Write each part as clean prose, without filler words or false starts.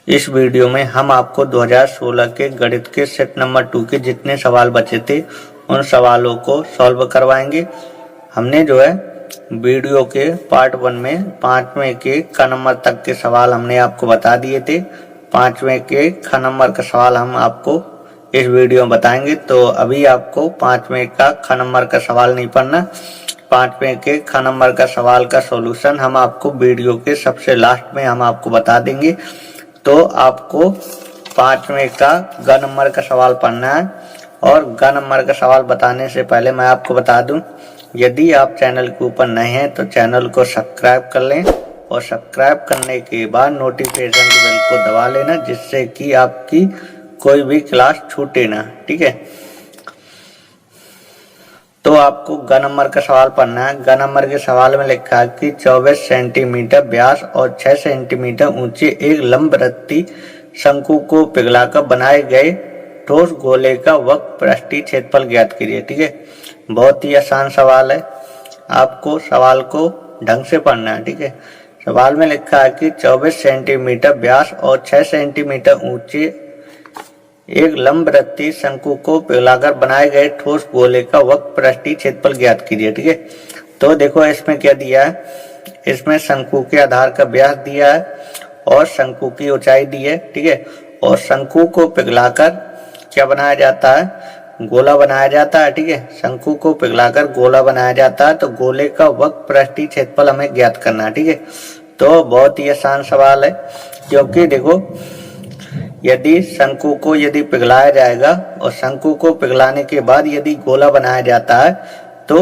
इस वीडियो में हम आपको 2016 के गणित के सेट नंबर 2 के जितने सवाल बचे थे उन सवालों को सॉल्व करवाएंगे। हमने जो है वीडियो के पार्ट 1 में 5वें के ख नंबर तक के सवाल हमने आपको बता दिए थे। 5वें के ख नंबर का सवाल हम आपको इस वीडियो में बताएंगे। तो अभी आपको 5वें का ख नंबर का सवाल नहीं पढ़ना। 5वें के ख नंबर का सवाल का सॉल्यूशन हम आपको वीडियो के सबसे लास्ट में हम आपको बता देंगे। तो आपको 5वें का ग नंबर का सवाल पढ़ना है। और ग नंबर का सवाल बताने से पहले मैं आपको बता दूं, यदि आप चैनल के ऊपर नए हैं तो चैनल को सब्सक्राइब कर लें और सब्सक्राइब करने के बाद नोटिफिकेशन के बेल को दबा लेना, जिससे कि आपकी कोई भी क्लास छूटे ना। ठीक है, तो आपको ग नंबर का सवाल पढ़ना है। ग नंबर के सवाल में लिखा है कि 24 सेंटीमीटर व्यास और 6 सेंटीमीटर ऊंचे एक लंबवृत्तीय शंकु को पिघलाकर बनाए गए ठोस गोले का वक्र पृष्ठीय क्षेत्रफल ज्ञात कीजिए। ठीक है, बहुत ही आसान सवाल है, आपको सवाल को ढंग से पढ़ना है। ठीक है, सवाल में लिखा है कि 24 सेंटीमीटर व्यास और 6 सेंटीमीटर ऊंचे एक लंबवृत्तीय शंकु को पिघलाकर बनाए गए ठोस गोले का वक्र पृष्ठीय क्षेत्रफल ज्ञात कीजिए। ठीक है, तो देखो इसमें क्या दिया है, इसमें शंकु के आधार का व्यास दिया है और शंकु की ऊंचाई दी है। ठीक है, और शंकु को पिघलाकर क्या बनाया जाता है, गोला बनाया जाता है। ठीक है, शंकु को पिघलाकर गोला बनाया जाता है। तो गोले का वक्र पृष्ठीय क्षेत्रफल हमें ज्ञात करना है। ठीक है, तो बहुत ही आसान सवाल है, क्योंकि देखो यदि शंकु को पिघलाया जाएगा और शंकु को पिघलाने के बाद यदि गोला बनाया जाता है तो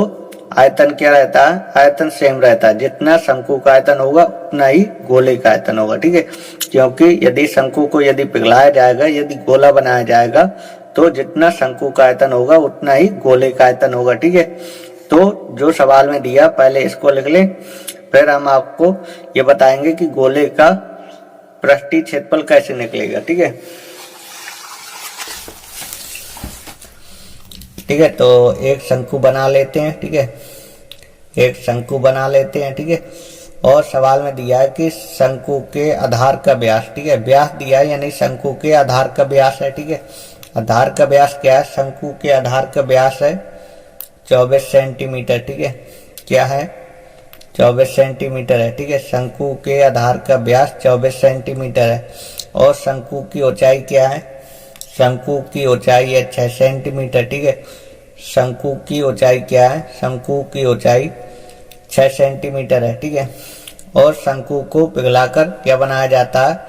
आयतन क्या रहता है, आयतन सेम रहता है। जितना शंकु का आयतन होगा उतना ही गोले का आयतन होगा। ठीक है, क्योंकि यदि शंकु को पिघलाया जाएगा, यदि गोला बनाया जाएगा तो जितना शंकु का आयतन होगा उतना ही गोले का आयतन होगा। ठीक है, तो जो सवाल में दिया पहले इसको लिख लें, फिर हम आपको ये बताएंगे कि गोले का पृष्ठीय क्षेत्रफल कैसे निकलेगा। ठीक है, ठीक है, तो एक शंकु बना लेते हैं। ठीक है, एक शंकु बना लेते हैं। ठीक है, और सवाल में दिया है कि शंकु के आधार का व्यास, ठीक है, व्यास दिया है यानी शंकु के आधार का व्यास है। ठीक है, आधार का व्यास क्या है, शंकु के आधार का व्यास है 24 सेंटीमीटर। ठीक है, क्या है, 24 सेंटीमीटर है। ठीक है, शंकु के आधार का व्यास 24 सेंटीमीटर है। और शंकु की ऊंचाई क्या है, शंकु की ऊंचाई है 6 सेंटीमीटर। ठीक है, शंकु की ऊंचाई क्या है, शंकु की ऊंचाई 6 सेंटीमीटर है। ठीक है, और शंकु को पिघलाकर क्या बनाया जाता है,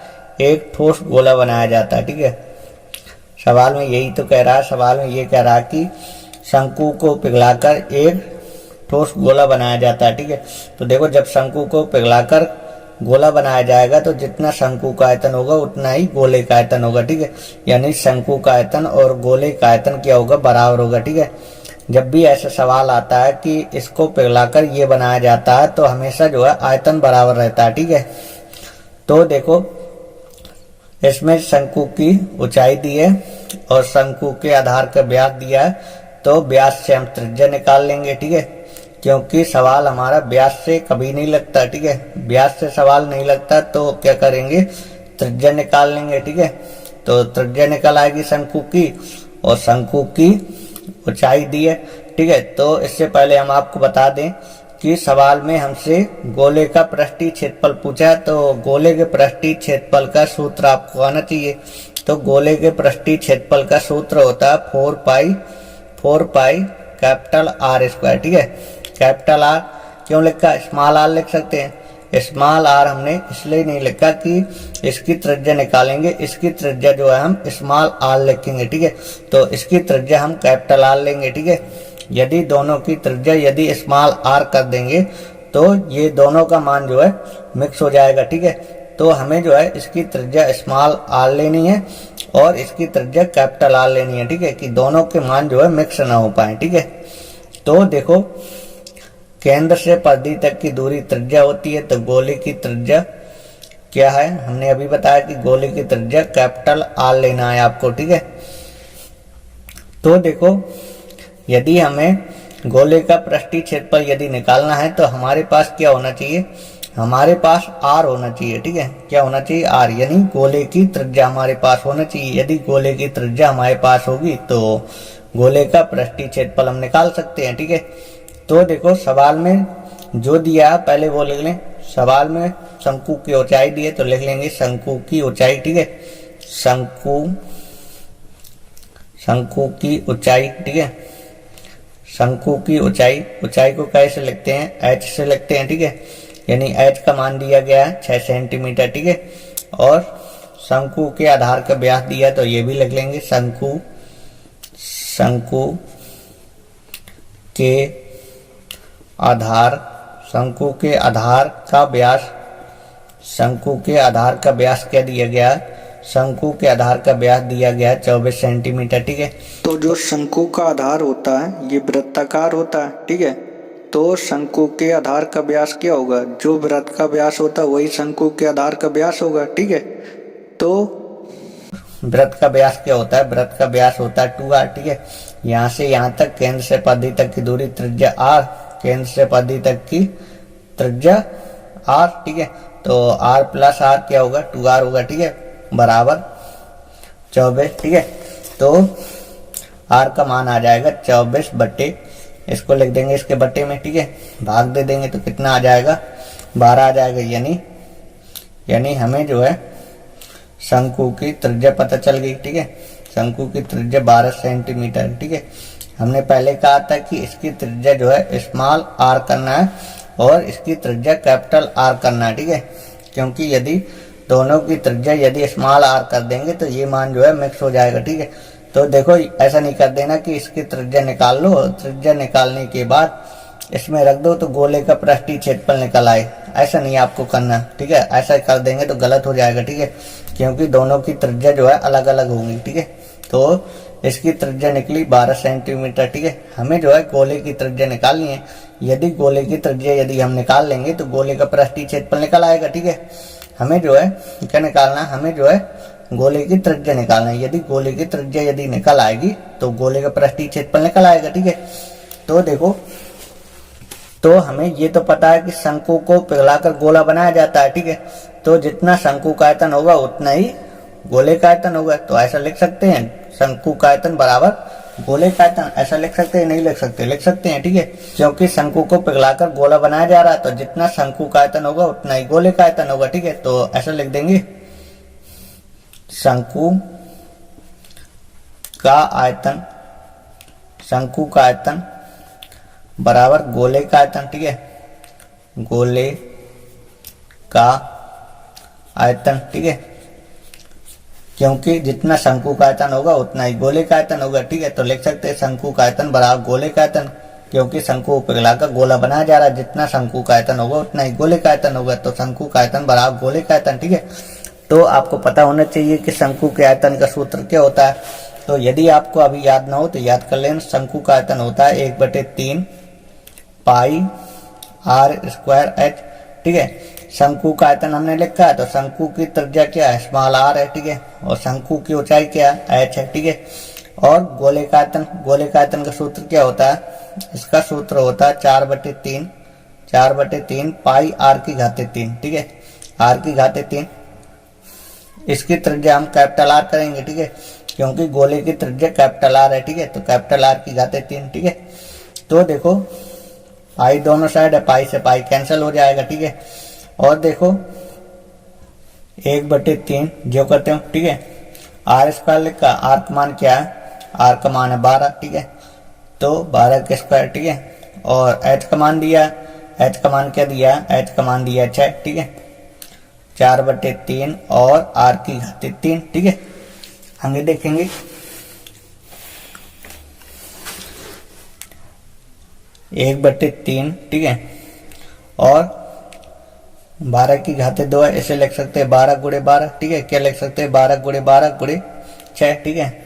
एक ठोस गोला बनाया जाता है। ठीक है, सवाल में यही तो कह रहा है, सवाल में ये कह रहा है कि शंकु को पिघलाकर एक ठोस गोला बनाया जाता है। ठीक है, तो देखो जब शंकु को पिघलाकर गोला बनाया जाएगा तो जितना शंकु का आयतन होगा उतना ही गोले का आयतन होगा। ठीक है, यानी शंकु का आयतन और गोले का आयतन क्या होगा, बराबर होगा। ठीक है, जब भी ऐसा सवाल आता है कि इसको पिघलाकर ये बनाया जाता है तो हमेशा जो है आयतन बराबर रहता है। ठीक है, तो देखो इसमें शंकु की ऊंचाई दी है और शंकु के आधार का व्यास दिया है, तो व्यास से हम त्रिज्या निकाल लेंगे। ठीक है, क्योंकि सवाल हमारा व्यास से कभी नहीं लगता। ठीक है, व्यास से सवाल नहीं लगता तो क्या करेंगे, त्रिज्या निकाल लेंगे। ठीक है, तो त्रिज्या निकल आएगी शंकु की और शंकु की ऊंचाई दी है। ठीक है, तो इससे पहले हम आपको बता दें कि सवाल में हमसे गोले का पृष्ठीय क्षेत्रफल पूछा है, तो गोले के पृष्ठीय क्षेत्रफल का सूत्र आपको आना चाहिए। तो गोले के पृष्ठीय क्षेत्रफल का सूत्र होता है 4 पाई कैपिटल आर स्क्वायर। ठीक है, कैपिटल आर क्यों लिखा, स्मॉल आर लिख सकते हैं। स्मॉल आर हमने इसलिए नहीं लिखा कि इसकी त्रिज्या निकालेंगे, इसकी त्रिज्या जो है हम स्मॉल आर लिखेंगे। ठीक है, तो इसकी त्रिज्या हम कैपिटल आर लेंगे। ठीक है, यदि दोनों की त्रिज्या यदि स्मॉल आर कर देंगे तो ये दोनों का मान जो है मिक्स हो जाएगा। ठीक है, तो हमें जो है इसकी त्रिज्या स्मॉल आर लेनी है और इसकी त्रिज्या कैपिटल आर लेनी है। ठीक है, कि दोनों के मान जो है मिक्स ना हो पाए। ठीक है, तो देखो केंद्र से परिधि तक की दूरी त्रिज्या होती है, तो गोले की त्रिज्या क्या है, हमने अभी बताया कि गोले की त्रिज्या कैपिटल आर लेना है आपको। ठीक है, तो देखो यदि हमें गोले का पृष्ठीय क्षेत्रफल यदि निकालना है तो हमारे पास क्या होना चाहिए, हमारे पास आर होना चाहिए, ठीक है। क्या होना चाहिए? आर, यानी गोले की त्रिज्या हमारे पास होना चाहिए। यदि गोले की त्रिज्या हमारे पास होगी तो गोले का पृष्ठीय क्षेत्रफल हम निकाल सकते हैं, ठीक है। तो देखो सवाल में जो दिया पहले वो लिख लें। सवाल में शंकु की ऊंचाई दी है तो लिख लेंगे शंकु की ऊंचाई, ठीक है। शंकु की ऊंचाई, ठीक है। शंकु की ऊंचाई, ऊंचाई को कैसे लिखते हैं? h से लिखते हैं, ठीक है। यानी h का मान दिया गया है 6 सेंटीमीटर, ठीक है। और शंकु के आधार का व्यास दिया तो ये भी लिख लेंगे शंकु के आधार, शंकु के आधार का व्यास, शंकु के आधार का व्यास क्या दिया गया? शंकु के आधार का व्यास दिया गया 24 सेंटीमीटर, ठीक है। तो जो शंकु का आधार होता है ये वृत्ताकार होता है, ठीक है। तो शंकु के आधार का व्यास क्या होगा? जो वृत्त का व्यास होता है वही शंकु के आधार का व्यास होगा, ठीक है। तो वृत्त का व्यास क्या होता है? वृत्त का व्यास होता है 2r, ठीक है। यहाँ से यहाँ तक केंद्र से परिधि तक की दूरी त्रिज्या r, केंद्र से परिधि तक की त्रिज्या r, ठीक है। तो r प्लस r क्या होगा? 2r होगा, ठीक है, बराबर 24, ठीक है। तो r का मान आ जाएगा 24 बट्टे, इसको लिख देंगे इसके बट्टे में, ठीक है। भाग दे देंगे तो कितना आ जाएगा? 12 आ जाएगा। यानी हमें जो है शंकु की त्रिज्या पता चल गई, ठीक है। शंकु की त्रिज्या 12 सेंटीमीटर, ठीक है। हमने पहले कहा था कि इसकी त्रिज्या जो है स्मॉल r करना है और इसकी त्रिज्या कैपिटल R करना है, ठीक है। क्योंकि यदि दोनों की त्रिज्या यदि स्मॉल r कर देंगे तो ये मान जो है मिक्स हो जाएगा, ठीक है। तो देखो ऐसा नहीं कर देना कि इसकी त्रिज्या निकाल लो, त्रिज्या निकालने के बाद इसमें रख दो तो गोले का पृष्ठीय क्षेत्रफल निकल आए, ऐसा नहीं आपको करना, ठीक है। ऐसा कर देंगे तो गलत हो जाएगा, ठीक है, क्योंकि दोनों की त्रिज्या जो है अलग अलग होंगी, ठीक है। तो इसकी त्रिज्या निकली 12 सेंटीमीटर, ठीक है। हमें जो है गोले की त्रिज्या निकालनी है। यदि गोले की त्रिज्या यदि हम निकाल लेंगे तो गोले का पृष्ठीय क्षेत्रफल निकल आएगा, ठीक है। हमें जो है क्या निकालना है? हमें जो है गोले की त्रिज्या निकालना है। यदि गोले की त्रिज्या यदि निकल आएगी तो गोले का पृष्ठीय क्षेत्रफल निकल आएगा, ठीक है। तो देखो, तो हमें ये तो पता है कि शंकु को पिघलाकर गोला बनाया जाता है, ठीक है। तो जितना शंकु का आयतन होगा उतना ही गोले का आयतन होगा। तो ऐसा लिख सकते हैं शंकु का आयतन बराबर गोले का आयतन, ऐसा लिख सकते हैं? नहीं लिख सकते? लिख सकते हैं, ठीक है। क्योंकि शंकु को पिघलाकर गोला बनाया जा रहा है तो जितना शंकु का आयतन होगा उतना ही गोले का आयतन होगा, ठीक है। तो ऐसा लिख देंगे शंकु का आयतन, शंकु का आयतन बराबर गोले का आयतन, ठीक है। गोले का आयतन, ठीक है। क्योंकि जितना शंकु का आयतन होगा उतना ही गोले का आयतन होगा, ठीक है। तो लिख सकते हैं शंकु का आयतन बराबर गोले का आयतन, क्योंकि शंकु पिघलाकर गोला बनाया जा रहा है, जितना शंकु का आयतन होगा उतना ही गोले का आयतन होगा। तो शंकु का आयतन बराबर गोले का आयतन, ठीक है। तो आपको पता होना चाहिए कि शंकु के आयतन का सूत्र क्या होता है। तो यदि आपको अभी याद ना हो तो याद कर लेना। शंकु का आयतन होता है 1/3 पाई r² h, ठीक है। शंकु का आयतन हमने लिखा है तो शंकु की त्रिज्या क्या है? स्मॉल r है, ठीक है। और शंकु की ऊंचाई क्या है? h है, ठीक है। और गोले का आयतन का सूत्र क्या होता है? इसका सूत्र होता है 4/3 पाई r⁻3, ठीक है। r⁻3 इसकी त्रिज्या हम कैपिटल R करेंगे, ठीक है, क्योंकि गोले की त्रिज्या कैपिटल R है, ठीक है। तो कैपिटल R⁻3, ठीक है। तो देखो पाई दोनों साइड है, पाई से पाई कैंसिल हो जाएगा, ठीक है। और देखो 1/3 जो करते हो, ठीक है। r² लिखा, r का मान क्या है? r का मान है 12, ठीक है। तो 12 के स्क्वायर, ठीक है। और h का मान दिया, h का मान क्या दिया? h का मान दिया 6, ठीक है। 4/3 और r⁻3, ठीक है। आगे देखेंगे 1/3, ठीक है। और 12⁻2 है, इसे लिख सकते हैं 12 × 12, ठीक है। क्या लिख सकते हैं? 12 × 12 × 6, ठीक है।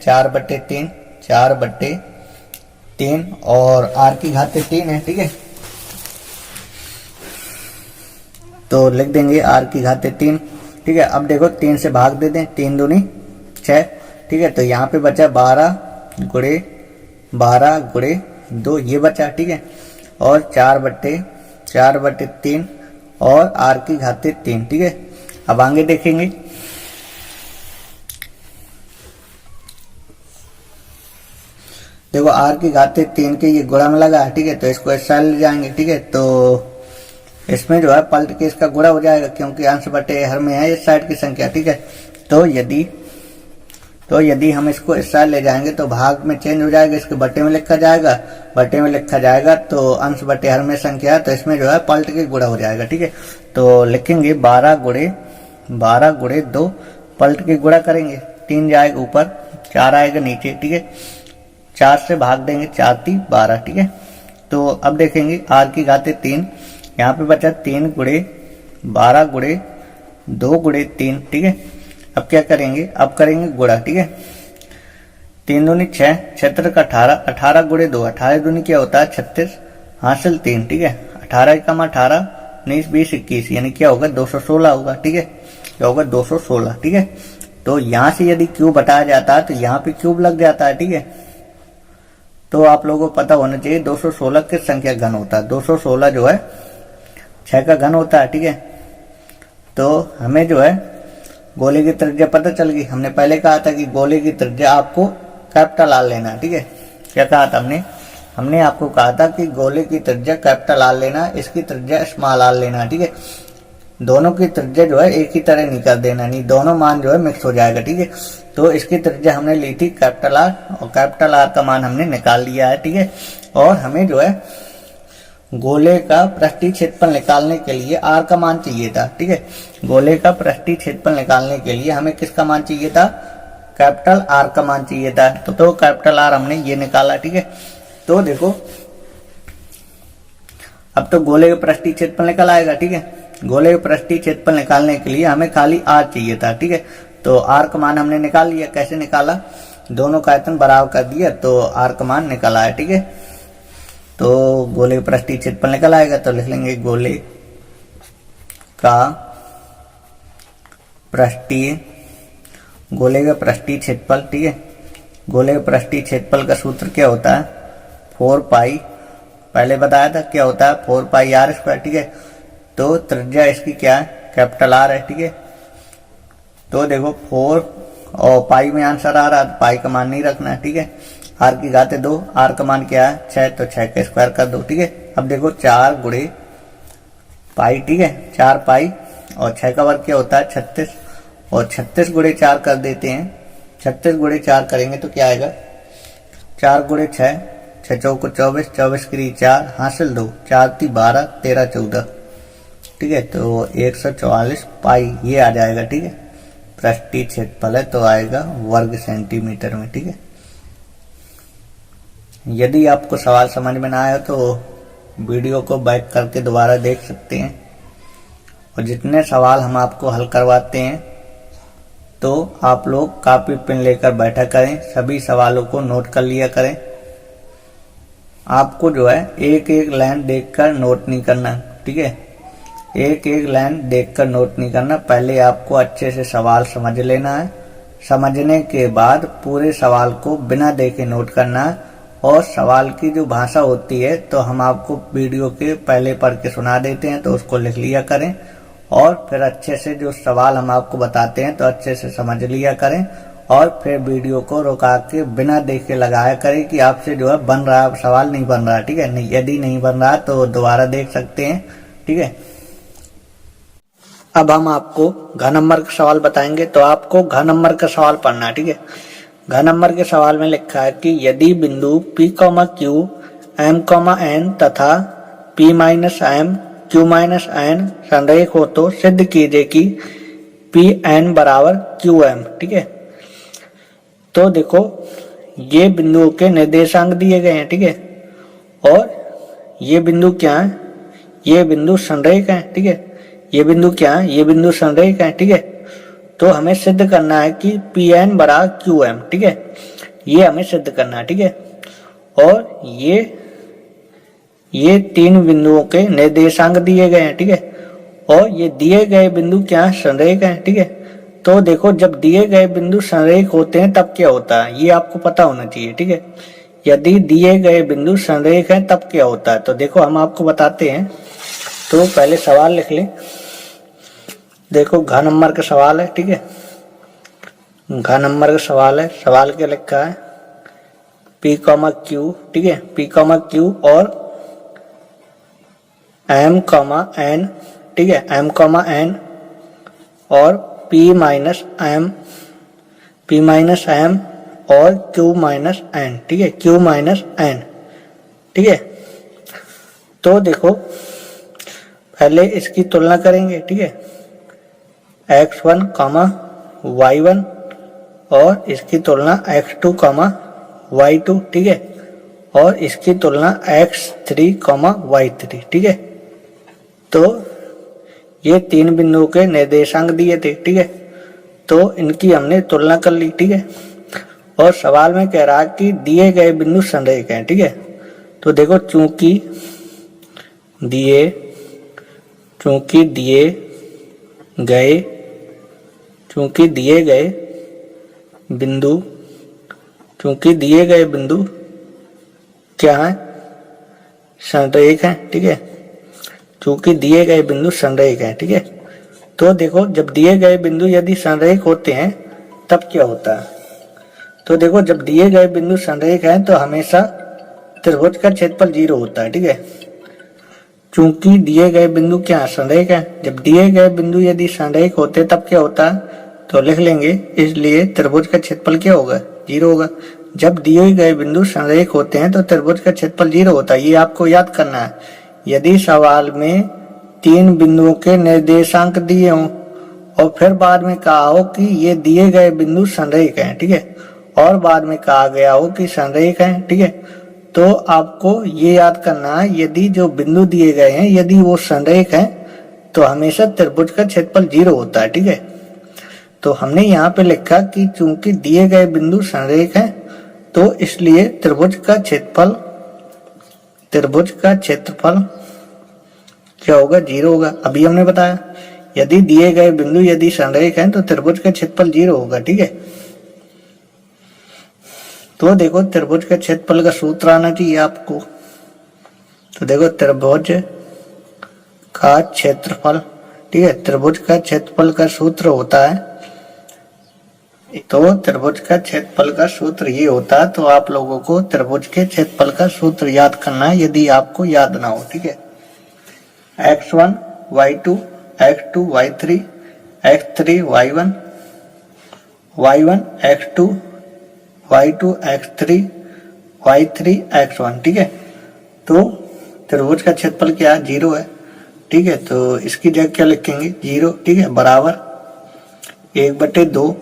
4/3 और r⁻3 है, ठीक है। तो लिख देंगे r⁻3, ठीक है। अब देखो 3 से भाग दे दें, 3 दूनी 6, ठीक है। तो यहाँ पे बचा 12 × 2 ये बचा, ठीक है। और 4/3 और r की घाते 3, ठीक है। अब आगे देखेंगे। देखो r की घाते 3 के ये गुणा में लगा, ठीक है, तो इसको इस साइड ले जाएंगे, ठीक है। तो इसमें जो है पलट के इसका गुणा हो जाएगा, क्योंकि अंश बटे हर में है इस साइड की संख्या, ठीक है। तो यदि हम इसको इस साइड ले जाएंगे तो भाग में चेंज हो जाएगा, इसके बटे में लिखा जाएगा, बटे में लिखा जाएगा तो अंश बटे हर में संख्या है, तो इसमें जो है पलट के गुणा हो जाएगा, ठीक है। तो लिखेंगे 12 गुणे 2, पलट के गुणा करेंगे, 3 जाएगा ऊपर, 4 आएगा नीचे, ठीक है। 4 से भाग देंगे, 4 3 12, ठीक है। तो अब देखेंगे r की घाते 3, यहाँ पे बचा 3 गुणे 12 गुणे 2 गुणे 3, ठीक है। अब क्या करेंगे, अब करेंगे गुणा, ठीक है। 3 दूनी 6, 6 का 18, 18 गुणे 2, 18 दूनी क्या होता है 36, हासिल 3, ठीक है। 18 कम 18, 19 20 21, यानी क्या होगा 216 होगा, ठीक है। क्या होगा 216, ठीक है। तो यहाँ से यदि क्यूब हटाया जाता है तो यहाँ पे क्यूब लग जाता है, ठीक है। तो आप लोगों को पता होना चाहिए 216 किस संख्या घन होता है। 216 जो है 6 का घन होता है, ठीक है। तो हमें जो है गोले की त्रिज्या पता चल गई। हमने पहले कहा था कि गोले की त्रिज्या आपको कैपिटल आर लेना, ठीक है। क्या कहा था हमने आपको कहा था कि गोले की त्रिज्या कैपिटल आर लेना, इसकी त्रिज्या स्मॉल आर लेना, ठीक है। दोनों की त्रिज्या जो है एक ही तरह निकाल देना, नहीं दोनों मान जो है मिक्स हो जाएगा, ठीक है। तो इसकी त्रिज्या हमने ली थी कैपिटल आर, और कैपिटल आर का मान हमने निकाल लिया है, ठीक है। और हमें जो है गोले का पृष्ठीय क्षेत्रफल निकालने के लिए r का मान चाहिए था, ठीक है। गोले का पृष्ठीय क्षेत्रफल निकालने के लिए हमें किसका मान चाहिए था, कैपिटल R का मान चाहिए था। तो कैपिटल R हमने ये निकाला, ठीक है। तो देखो अब तो गोले का पृष्ठीय क्षेत्रफल निकल आएगा, ठीक है। गोले का पृष्ठीय क्षेत्रफल निकालने के लिए हमें खाली r चाहिए था, ठीक है। तो r का मान हमने निकाल लिया। कैसे निकाला, दोनों का आयतन बराबर कर दिया तो r का मान निकल आया, ठीक है। तो गोले का पृष्ठीय क्षेत्रफल निकल आएगा, तो लिख लेंगे गोले का पृष्ठीय क्षेत्रफल, ठीक है। गोले का पृष्ठीय क्षेत्रफल का सूत्र क्या होता है, 4 पाई, पहले बताया था क्या होता है 4 पाई r स्क्वायर, ठीक है। तो त्रिज्या इसकी क्या है, कैपिटल R है, ठीक है। तो देखो 4 और पाई में आंसर आ रहा, पाई का मान नहीं रखना है, ठीक है। r की घाते 2, r का मान क्या है 6, तो 6 का स्क्वायर कर दो, ठीक है। अब देखो 4 गुणे पाई, ठीक है, 4 पाई और 6 का वर्ग क्या होता है 36, और 36 गुणे 4 कर देते हैं। 36 गुणे 4 करेंगे तो क्या आएगा, 4 गुणे 6, 6 चौको 24, 24 की 4, हासिल 2, 4 3 12, 13 14, ठीक है। तो 144 पाई ये आ जाएगा, ठीक है। पृष्ठीय क्षेत्रफल है तो आएगा वर्ग सेंटीमीटर में, ठीक है। यदि आपको सवाल समझ में ना आया तो वीडियो को बैक करके दोबारा देख सकते हैं, और जितने सवाल हम आपको हल करवाते हैं तो आप लोग कॉपी पेन लेकर बैठा करें, सभी सवालों को नोट कर लिया करें। आपको जो है एक एक लाइन देखकर नोट नहीं करना, ठीक है। एक एक लाइन देखकर नोट नहीं करना, पहले आपको अच्छे से सवाल समझ लेना है। समझने के बाद पूरे सवाल को बिना देखे नोट करना है, और सवाल की जो भाषा होती है तो हम आपको वीडियो के पहले पढ़ के सुना देते हैं, तो उसको लिख लिया करें, और फिर अच्छे से जो सवाल हम आपको बताते हैं तो अच्छे से समझ लिया करें, और फिर वीडियो को रुका के बिना देखे लगाया करें कि आपसे जो है बन रहा है सवाल, नहीं बन रहा, ठीक है। नहीं, यदि नहीं बन रहा तो दोबारा देख सकते हैं, ठीक है। अब हम आपको घ नंबर का सवाल बताएंगे, तो आपको घ नंबर का सवाल पढ़ना है, ठीक है। घ नंबर के सवाल में लिखा है कि यदि बिंदु P, Q, M, N तथा P M, Q N संरेख हो तो सिद्ध कीजिए कि Pn बराबर Qm, ठीक है। तो देखो ये बिंदुओं के निर्देशांक दिए गए हैं, ठीक है, और ये बिंदु क्या है, ये बिंदु संरेख है, ठीक है। ये बिंदु क्या है, ये बिंदु संरेख है, ठीक है। तो हमें सिद्ध करना है कि Pn बराबर Qm, ठीक है। ये हमें सिद्ध करना है, ठीक है। और ये 3 बिंदुओं के निर्देशांक दिए गए हैं, ठीक है। और ये दिए गए बिंदु क्या है, संरेख है, ठीक है। तो देखो जब दिए गए बिंदु संरेख होते हैं तब क्या होता है, ये आपको पता होना चाहिए, ठीक है। यदि दिए गए बिंदु संरेख है तब क्या होता है, तो देखो हम आपको बताते हैं। तो पहले सवाल लिख लें। देखो घ नंबर का सवाल है, ठीक है, घ नंबर का सवाल है। सवाल क्या लिखा है, P, Q, ठीक है, P, Q और M, N, ठीक है, M, N और P माइनस M और Q माइनस N, ठीक है, Q माइनस N, ठीक है। तो देखो पहले इसकी तुलना करेंगे, ठीक है, x1, y1 और इसकी तुलना x2, y2, ठीक है, और इसकी तुलना x3, y3, ठीक है। तो ये तीन बिंदुओं के निर्देशांक दिए थे, ठीक है, तो इनकी हमने तुलना कर ली, ठीक है। और सवाल में कह रहा है कि दिए गए बिंदु संरेख हैं, ठीक है। तो देखो चूंकि दिए बिंदु क्या है, संरेख है, ठीक है, चूंकि दिए गए बिंदु संरेख है, ठीक है। तो देखो जब दिए गए बिंदु यदि संरेख होते हैं तब क्या होता है। तो देखो जब दिए गए बिंदु संरेख हैं तो हमेशा त्रिभुज का क्षेत्रफल 0 होता है, ठीक है। चूंकि दिए गए बिंदु क्या संरेख है, जब दिए गए बिंदु यदि संरेख होते तब क्या होता है, तो लिख लेंगे, इसलिए त्रिभुज का क्षेत्रफल क्या होगा, 0 होगा। जब दिए गए बिंदु संरेख होते हैं तो त्रिभुज का क्षेत्रफल 0 होता है, ये आपको याद करना है। यदि सवाल में 3 बिंदुओं के निर्देशांक दिए हों और फिर बाद में कहा हो कि ये दिए गए बिंदु संरेख हैं, ठीक है, और बाद में कहा गया हो कि संरेख हैं, ठीक है, तो आपको ये याद करना है, यदि जो बिंदु दिए गए हैं यदि वो संरेख हैं तो हमेशा त्रिभुज का क्षेत्रफल 0 होता है, ठीक है। तो हमने यहाँ पे लिखा कि चूंकि दिए गए बिंदु संरेख हैं तो इसलिए त्रिभुज का क्षेत्रफल क्या होगा, 0 होगा। अभी हमने बताया यदि दिए गए बिंदु यदि संरेख हैं तो त्रिभुज का क्षेत्रफल 0 होगा, ठीक है। तो देखो त्रिभुज के क्षेत्रफल का सूत्र आना चाहिए आपको। तो देखो त्रिभुज का क्षेत्रफल, ठीक है, त्रिभुज का क्षेत्रफल का सूत्र होता है, तो त्रिभुज का क्षेत्रफल का सूत्र ये होता है। तो आप लोगों को त्रिभुज के क्षेत्रफल का सूत्र याद करना है यदि आपको याद ना हो, ठीक है। x1 y2 x2 y3 x3 y1 y1 x2 y2 x3 y3 x1, ठीक है। तो त्रिभुज का क्षेत्रफल क्या है, 0 है, ठीक है। तो इसकी जगह क्या लिखेंगे, 0, ठीक है, बराबर 1/2,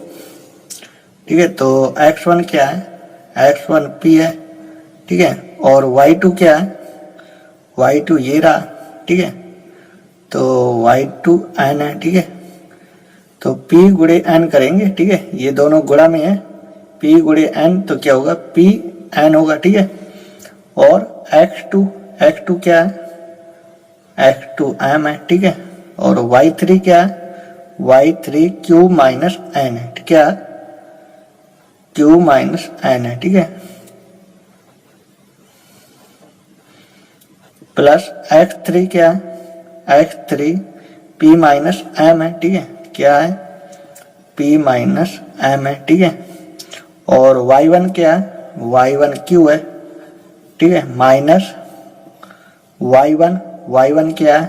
ठीक है। तो x1 क्या है, x1 p है, ठीक है, और y2 क्या है, y2 ये रहा, ठीक है, तो y2 n है, ठीक है। तो p गुणे n करेंगे, ठीक है, ये दोनों गुणा में है, p गुणे n तो क्या होगा, p n होगा, ठीक है। और x2 क्या है, x2 m है, ठीक है, और y3 क्या है, y3 q माइनस n है, क्या है, q माइनस n है, ठीक है, प्लस x3 क्या है, x3 p माइनस m है, ठीक है, क्या है, p माइनस m है, ठीक है। और y1 क्या है, y1 q है, ठीक है, माइनस y1 क्या है,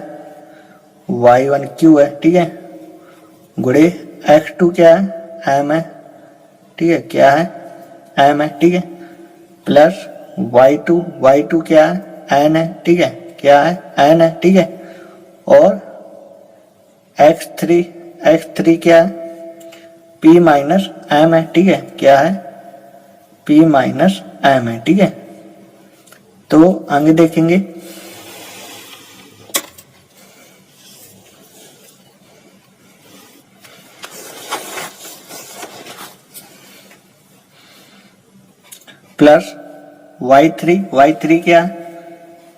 y1 q है, ठीक है, गुणे x2 क्या है, m है, ठीक है, क्या है, m है, ठीक है, प्लस y2 क्या है, n है, ठीक है, क्या है, n है, ठीक है, और x3 क्या है, p माइनस m है, ठीक है, क्या है, p माइनस m है, ठीक है। तो आगे देखेंगे, प्लस y3 क्या है,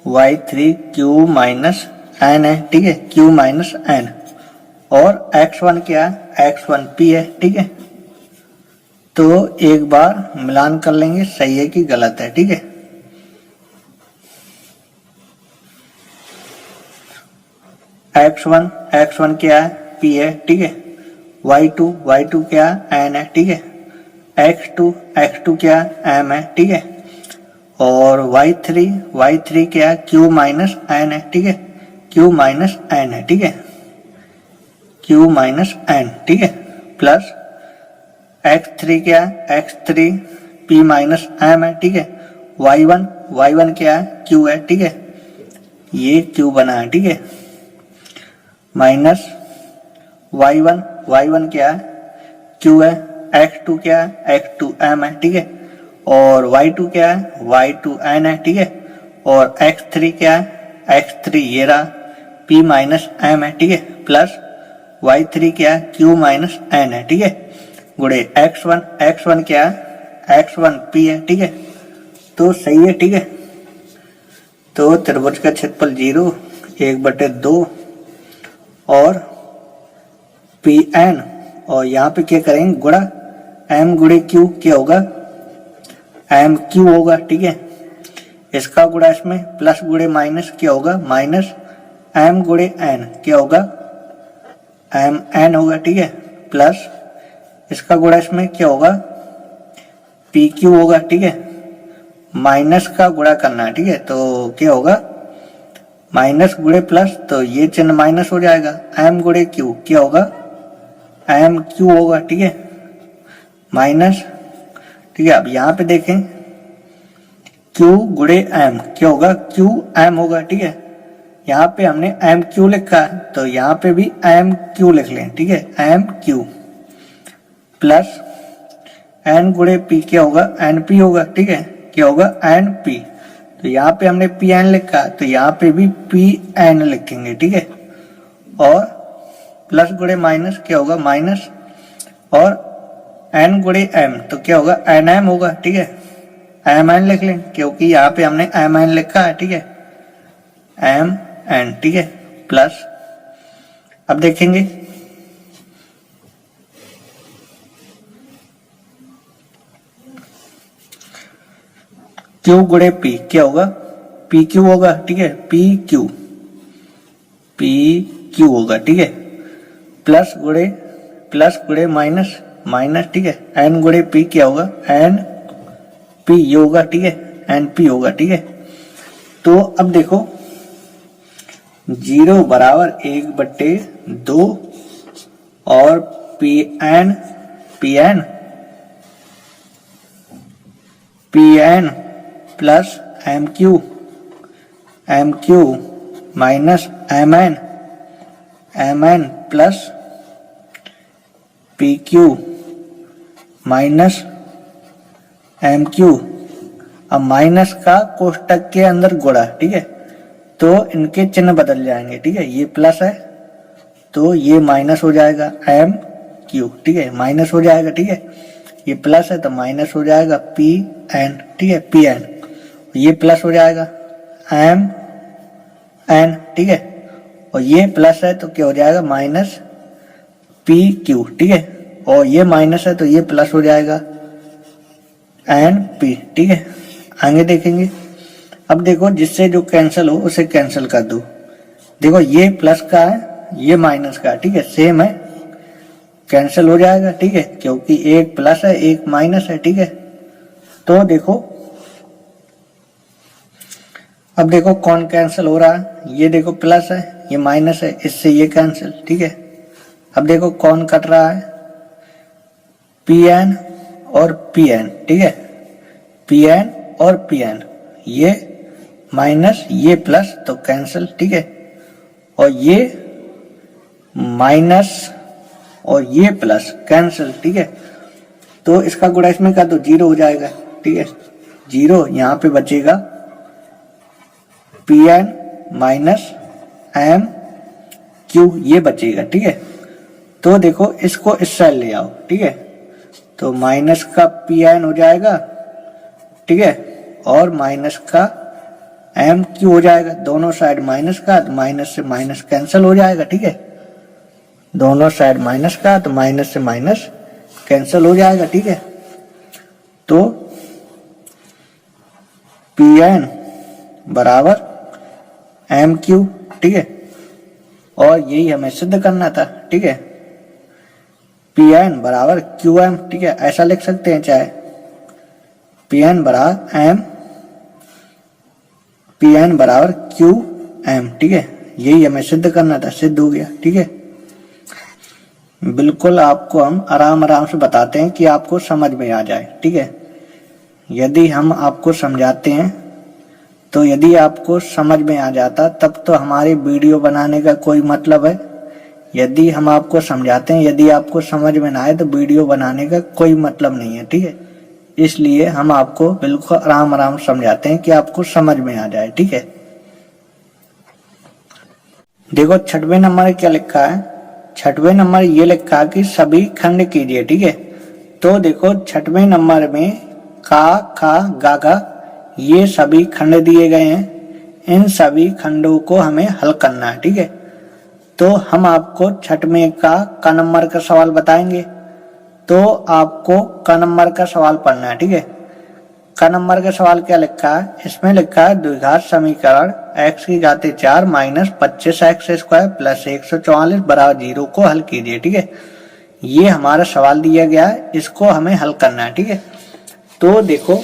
y3 q माइनस n है, ठीक है, q माइनस n, और x1 क्या है, x1 p है, ठीक है। तो एक बार मिलान कर लेंगे, सही है कि गलत है, ठीक है। x1 क्या है, p है, ठीक है। y2 क्या है, n है, ठीक है। x2 क्या है, m है, ठीक है। और y3 क्या है, q माइनस n है, ठीक है। q माइनस n है, ठीक है। q माइनस n, ठीक है। प्लस x3 क्या है, x3 p माइनस m है, ठीक है। y1 क्या है, q है, ठीक है। ये q बना है, ठीक है। माइनस y1 क्या है, q है। x2 क्या है, x2 m है, ठीक है। और y2 क्या है, y2 n है, ठीक है। और x3 क्या है, x3 ये रहा, p माइनस m है, ठीक है। प्लस y3 क्या है, q माइनस n है, ठीक है। गुणे x1 क्या है, x1 p है, ठीक है। तो सही है, ठीक है। तो त्रिभुज का क्षेत्रफल 0, 1/2 और pn, और यहाँ पे क्या करेंगे, गुणा m गुणे q क्या होगा, m q होगा, ठीक है। इसका गुणा इसमें प्लस गुणे माइनस क्या होगा, माइनस m गुणे n क्या होगा, m n होगा, ठीक है। प्लस इसका गुणा इसमें क्या होगा, पी क्यू होगा, ठीक है। माइनस का गुणा करना है, ठीक है। तो क्या होगा, माइनस गुणे प्लस, तो ये चिन्ह माइनस हो जाएगा। एम गुणे क्यू क्या होगा, एम क्यू होगा, ठीक है। माइनस, ठीक है। अब यहाँ पे देखें, क्यू गुणे एम क्या होगा, क्यू एम होगा, ठीक है। यहाँ पे हमने एम क्यू लिखा है, तो यहाँ पे भी एम क्यू लिख लें, ठीक है। एम क्यू प्लस एन गुणे पी क्या होगा, एन पी होगा, ठीक है। क्या होगा, एन पी। तो यहाँ पे हमने पी एन लिखा, तो यहाँ पे भी पी एन लिखेंगे, ठीक है। और प्लस गुणे माइनस क्या होगा, माइनस, और एन गुणे एम तो क्या होगा, एन एम होगा, ठीक है। एम एन लिख लें, क्योंकि यहाँ पे हमने एम एन लिखा है, ठीक है। एम एन, ठीक है। प्लस अब देखेंगे, क्यू गुणे पी क्या होगा, पी क्यू होगा, ठीक है। पी क्यू होगा, ठीक है। प्लस गुणे माइनस, ठीक है। एन गुणे पी क्या होगा, एन पी ये होगा, ठीक है। एन पी होगा, ठीक है। तो अब देखो, 0 बराबर 1/2 और P N plus M Q minus M N plus P Q minus M Q. अब माइनस का कोष्टक के अंदर गुणा, ठीक है। तो इनके चिन्ह बदल जाएंगे, ठीक है। ये प्लस है तो ये माइनस हो जाएगा, एम क्यू, ठीक है। माइनस हो जाएगा, ठीक है। ये प्लस है तो माइनस हो जाएगा पी एन, ठीक है। पी एन, ये प्लस हो जाएगा एम एन, ठीक है। और ये प्लस है तो क्या हो जाएगा, माइनस पी क्यू, ठीक है। और ये माइनस है तो ये प्लस हो जाएगा एन पी, ठीक है। आगे देखेंगे, अब देखो जिससे जो कैंसिल हो उसे कैंसिल कर दो। देखो ये प्लस का है, ये माइनस का, ठीक है। सेम है, कैंसिल हो जाएगा, ठीक है। क्योंकि एक प्लस है एक माइनस है, ठीक है। तो देखो, अब देखो कौन कैंसिल हो रहा है, ये देखो प्लस है ये माइनस है, इससे ये कैंसिल, ठीक है। अब देखो कौन कट रहा है, पी एन और पी एन, ठीक है। पी एन और पी एन, ये माइनस ये प्लस तो कैंसिल, ठीक है। और ये माइनस और ये प्लस कैंसिल, ठीक है। तो इसका गुणा इसमें कर दो, 0 हो जाएगा, ठीक है। 0 यहाँ पे बचेगा P N minus M Q, ये बचेगा, ठीक है। तो देखो इसको इस साइड ले आओ, ठीक है। तो माइनस का पी एन हो जाएगा, ठीक है। और माइनस का एम क्यू हो जाएगा, दोनों साइड माइनस का, तो माइनस से माइनस कैंसिल हो जाएगा, ठीक है। दोनों साइड माइनस का, तो माइनस से माइनस कैंसिल हो जाएगा, ठीक है। तो पी एन बराबर एम क्यू, ठीक है। और यही हमें सिद्ध करना था, ठीक है। Pn बराबर Qm, ठीक है, ऐसा लिख सकते हैं, चाहे Pn बराबर Qm, ठीक है, यही हमें सिद्ध करना था, सिद्ध हो गया, ठीक है। बिल्कुल आपको हम आराम आराम से बताते हैं कि आपको समझ में आ जाए, ठीक है। यदि हम आपको समझाते हैं तो यदि आपको समझ में आ जाता तब तो हमारी वीडियो बनाने का कोई मतलब है। यदि हम आपको समझाते हैं, यदि आपको समझ में ना आए तो वीडियो बनाने का कोई मतलब नहीं है, ठीक है। इसलिए हम आपको बिल्कुल आराम आराम समझाते हैं कि आपको समझ में आ जाए, ठीक है। देखो 6वें नंबर में क्या लिखा है, 6वें नंबर ये लिखा है कि सभी खंड कीजिए, ठीक है। तो देखो 6वें नंबर में का, खा, गा, गा ये सभी खंड दिए गए हैं। इन सभी खंडों को हमें हल करना है, ठीक है। तो हम आपको 6वें का क नंबर का सवाल बताएंगे। तो आपको क नंबर का सवाल पढ़ना है, ठीक है। क नंबर का सवाल क्या लिखा है, इसमें लिखा है द्विघात समीकरण x की घात 4 माइनस 25x² प्लस 144 बराबर 0 को हल कीजिए, ठीक है। ये हमारा सवाल दिया गया है, इसको हमें हल करना है, ठीक है। तो देखो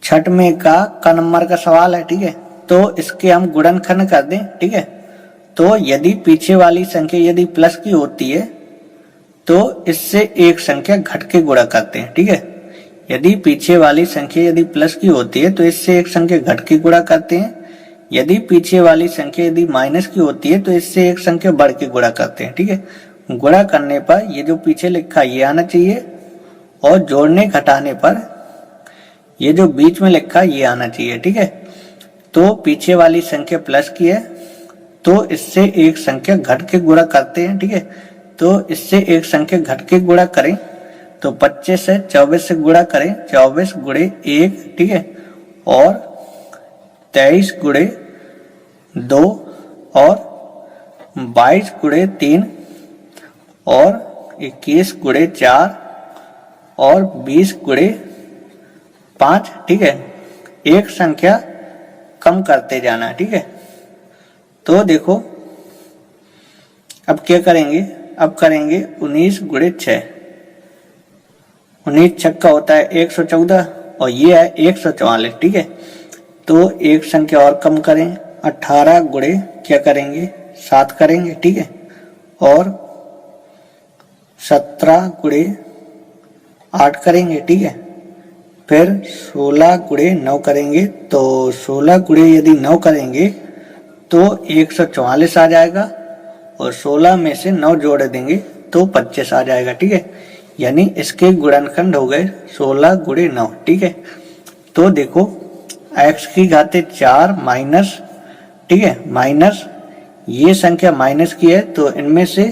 6वें का क नंबर का सवाल है, ठीक है। तो इसके हम गुणनखंड कर दें, ठीक है। तो यदि पीछे वाली संख्या यदि प्लस की होती है तो इससे एक संख्या घट के गुणा करते हैं, ठीक है। यदि पीछे वाली संख्या यदि प्लस की होती है तो इससे एक संख्या घट के गुणा करते हैं। यदि पीछे वाली संख्या यदि माइनस की होती है तो इससे एक संख्या बढ़ के गुणा करते हैं, ठीक है। गुणा करने पर ये जो पीछे लिखा ये आना चाहिए और जोड़ने घटाने पर ये जो बीच में लिखा ये आना चाहिए, ठीक है। तो पीछे वाली संख्या प्लस की है तो इससे एक संख्या घट के गुणा करते हैं, ठीक है। तो इससे एक संख्या घट के गुणा करें तो 25 से 24 से गुणा करें, 24 गुणे 1, ठीक है, और 23 गुणे 2 और 22 गुणे 3 और 21 गुणे 4 और 20 गुणे 5, ठीक है। एक संख्या कम करते जाना, ठीक है। तो देखो अब क्या करेंगे, अब करेंगे 19 गुणे 6, 19 छक्का होता है 114 और ये है 144, ठीक है। तो एक संख्या और कम करें, 18 गुणे क्या करेंगे 7 करेंगे, ठीक है, और 17 गुणे 8 करेंगे, ठीक है। फिर 16 गुणे 9 करेंगे, तो 16 गुणे यदि 9 करेंगे तो 144 आ जाएगा और 16 में से 9 जोड़ देंगे तो 25 आ जाएगा, ठीक है। यानी इसके गुणनखंड हो गए 16 गुणे 9, ठीक है। तो देखो x की घात 4 माइनस, ठीक है, माइनस ये संख्या माइनस की है तो इनमें से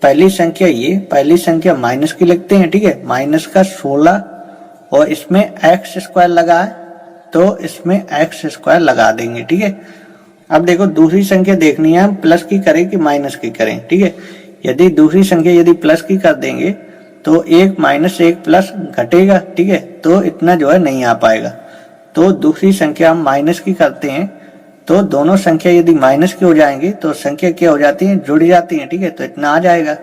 पहली संख्या ये पहली संख्या माइनस की लिखते हैं, ठीक है। माइनस का 16 और इसमें x² लगा है तो इसमें x² लगा देंगे, ठीक है। अब देखो दूसरी संख्या देखनी है हम प्लस की करें कि माइनस की करें, ठीक है। यदि दूसरी संख्या यदि प्लस की कर देंगे तो 1 माइनस 1 प्लस घटेगा, ठीक है, तो इतना जो है नहीं आ पाएगा। तो दूसरी संख्या हम माइनस की करते हैं तो दोनों संख्या यदि माइनस की हो जाएंगे तो संख्या क्या हो जाती है, जुड़ जाती है, ठीक है, तो इतना आ जाएगा,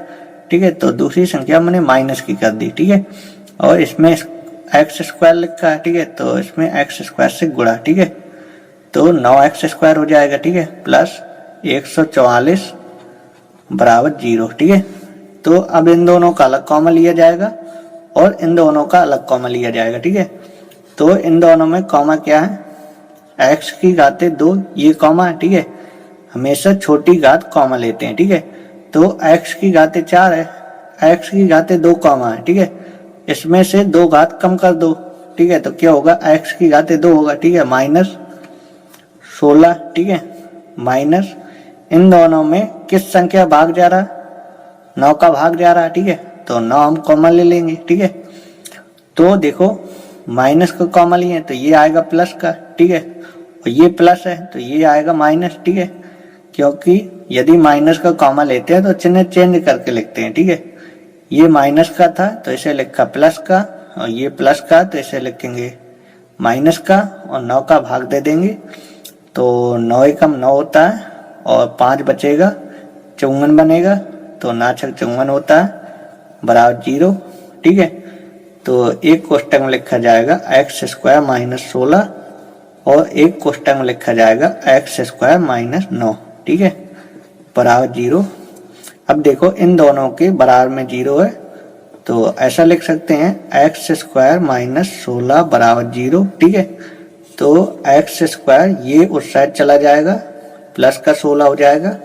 ठीक है। तो दूसरी संख्या मैंने माइनस की कर दी, ठीक है, और इसमें x² लिखा है, ठीक है, तो इसमें x² से गुणा, ठीक है, तो 9x² हो जाएगा, ठीक है, प्लस 144 बराबर 0, ठीक है। तो अब इन दोनों का अलग कॉमन लिया जाएगा और इन दोनों का अलग कॉमन लिया जाएगा, ठीक है। तो इन दोनों में कॉमा क्या है, x की घात 2 ये कॉमा है, ठीक है। हमेशा छोटी घात कॉमा लेते हैं, ठीक है। तो x की घात 4 है, x की घात 2 कॉमा है, ठीक है। इसमें से 2 घात कम कर दो, ठीक है, तो क्या होगा x की घात 2 होगा, ठीक है, माइनस 16, ठीक है, माइनस इन दोनों में किस संख्या भाग जा रहा है, 9 का भाग जा रहा है, ठीक है, तो 9 हम कॉमन ले लेंगे, ठीक है। तो देखो माइनस का कॉमन लिए तो ये आएगा प्लस का, ठीक है, और ये प्लस है तो ये आएगा माइनस, ठीक है, क्योंकि यदि माइनस का कॉमन लेते हैं तो चिन्ह चेंज करके लिखते हैं, ठीक है। ये माइनस का था तो इसे लिखा प्लस का और ये प्लस का तो इसे लिखेंगे माइनस का और 9 का भाग दे देंगे तो 9 एकम 9 होता है और 5 बचेगा, 54 बनेगा। तो 9 छक 54 होता है बराबर 0। ठीक है, तो एक कोष्टक में लिखा जाएगा एक्स स्क्वायर माइनस 16 और एक कोष्टक में लिखा जाएगा एक्स स्क्वायर माइनस 9। ठीक है, बराबर 0। अब देखो इन दोनों के बराबर में 0 है, तो ऐसा लिख सकते हैं एक्स स्क्वायर माइनस 16 बराबर 0। ठीक है, तो एक्स स्क्वायर ये उस साइड चला जाएगा, प्लस का 16 हो जाएगा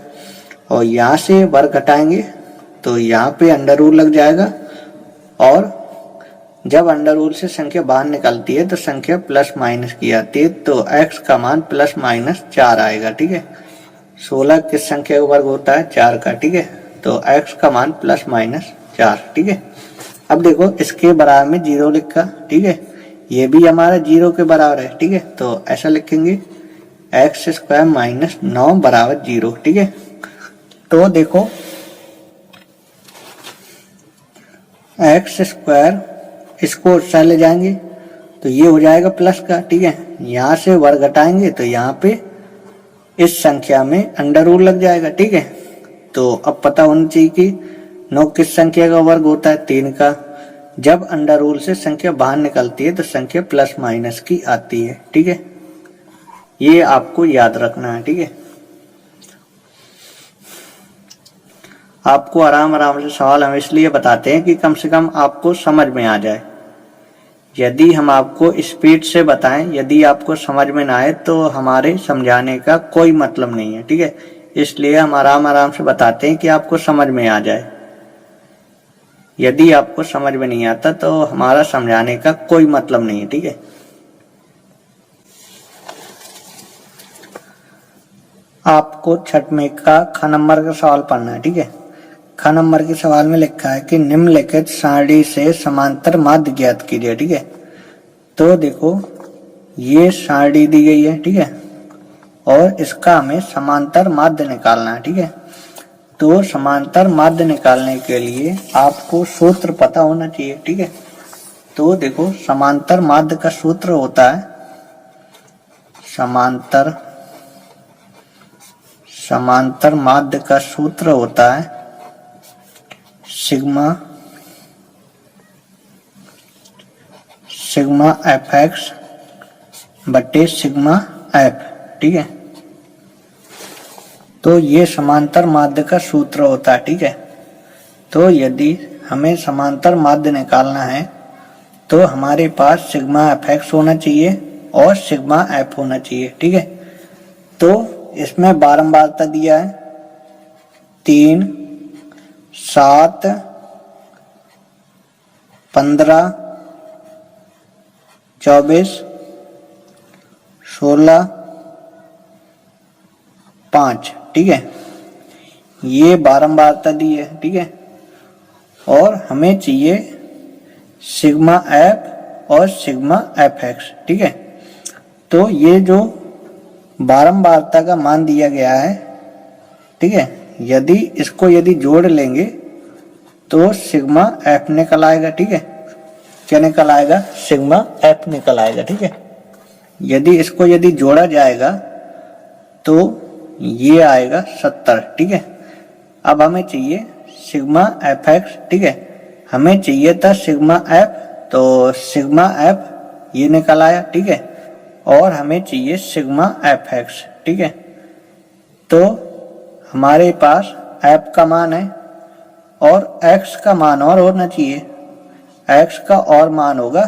और यहाँ से वर्ग घटाएंगे तो यहाँ पे अंडर रूल लग जाएगा। और जब अंडर रूल से संख्या बाहर निकलती है तो संख्या प्लस माइनस की आती है, तो x का मान प्लस माइनस 4 आएगा। ठीक है, 16 किस संख्या का वर्ग होता है? 4 का। ठीक है, तो x का मान प्लस माइनस 4। ठीक है, अब देखो इसके बराबर में 0 लिखा। ठीक है, ये भी हमारा 0 के बराबर है। ठीक है, तो ऐसा लिखेंगे एक्स स्क्वायर माइनस 9 बराबर 0। ठीक है, तो देखो एक्स स्क्वायर इसको उस साइड ले जाएंगे तो ये हो जाएगा प्लस का। ठीक है, यहाँ से वर्ग घटाएंगे तो यहाँ पे इस संख्या में अंडर रूल लग जाएगा। ठीक है, तो अब पता होना चाहिए कि 9 किस संख्या का वर्ग होता है? 3 का। जब अंडर रूल से संख्या बाहर निकलती है तो संख्या प्लस माइनस की आती है। ठीक है, ये आपको याद रखना है। ठीक है, आपको आराम आराम से सवाल हम इसलिए बताते हैं कि कम से कम आपको समझ में आ जाए। यदि हम आपको स्पीड से बताएं, यदि आपको समझ में ना आए तो हमारे समझाने का कोई मतलब नहीं है। ठीक है, इसलिए हम आराम आराम से बताते हैं कि आपको समझ में आ जाए। यदि आपको समझ में नहीं आता तो हमारा समझाने का कोई मतलब नहीं है। ठीक है, आपको छठवें का ख नंबर का सवाल पढ़ना है। ठीक है, ख नंबर के सवाल में लिखा है कि निम्नलिखित सारणी से समांतर माध्य ज्ञात कीजिए। ठीक है, तो देखो ये सारणी दी गई है। ठीक है, और इसका हमें समांतर माध्य निकालना है। ठीक है, तो समांतर माध्य निकालने के लिए आपको सूत्र पता होना चाहिए। ठीक है, तो देखो समांतर माध्य का सूत्र होता है समांतर माध्य का सूत्र होता है सिग्मा एफ एक्स बटे सिग्मा एफ। ठीक है, तो ये समांतर माध्य का सूत्र होता है। ठीक है, तो यदि हमें समांतर माध्य निकालना है तो हमारे पास सिग्मा एफ एक्स होना चाहिए और सिग्मा एफ होना चाहिए। ठीक है, तो इसमें बारंबारता दिया है 3, 7, 15, 24, 16, 5। ठीक है, ये बारंबारता दी है। ठीक है, और हमें चाहिए सिग्मा एफ और सिग्मा एफ एक्स। ठीक है, तो ये जो बारंबारता का मान दिया गया है, ठीक है, यदि जोड़ लेंगे तो सिग्मा एफ निकल आएगा। ठीक है, क्या निकल आएगा? सिग्मा एफ निकल आएगा। ठीक है, यदि जोड़ा जाएगा तो ये आएगा 70। ठीक है, अब हमें चाहिए सिग्मा एफ एक्स। ठीक है, हमें चाहिए था सिग्मा एफ, तो सिग्मा एफ ये निकल आया। ठीक है, और हमें चाहिए सिग्मा एफ एक्स। ठीक है, तो हमारे पास एफ का मान है और एक्स का मान और होना चाहिए। एक्स का और मान होगा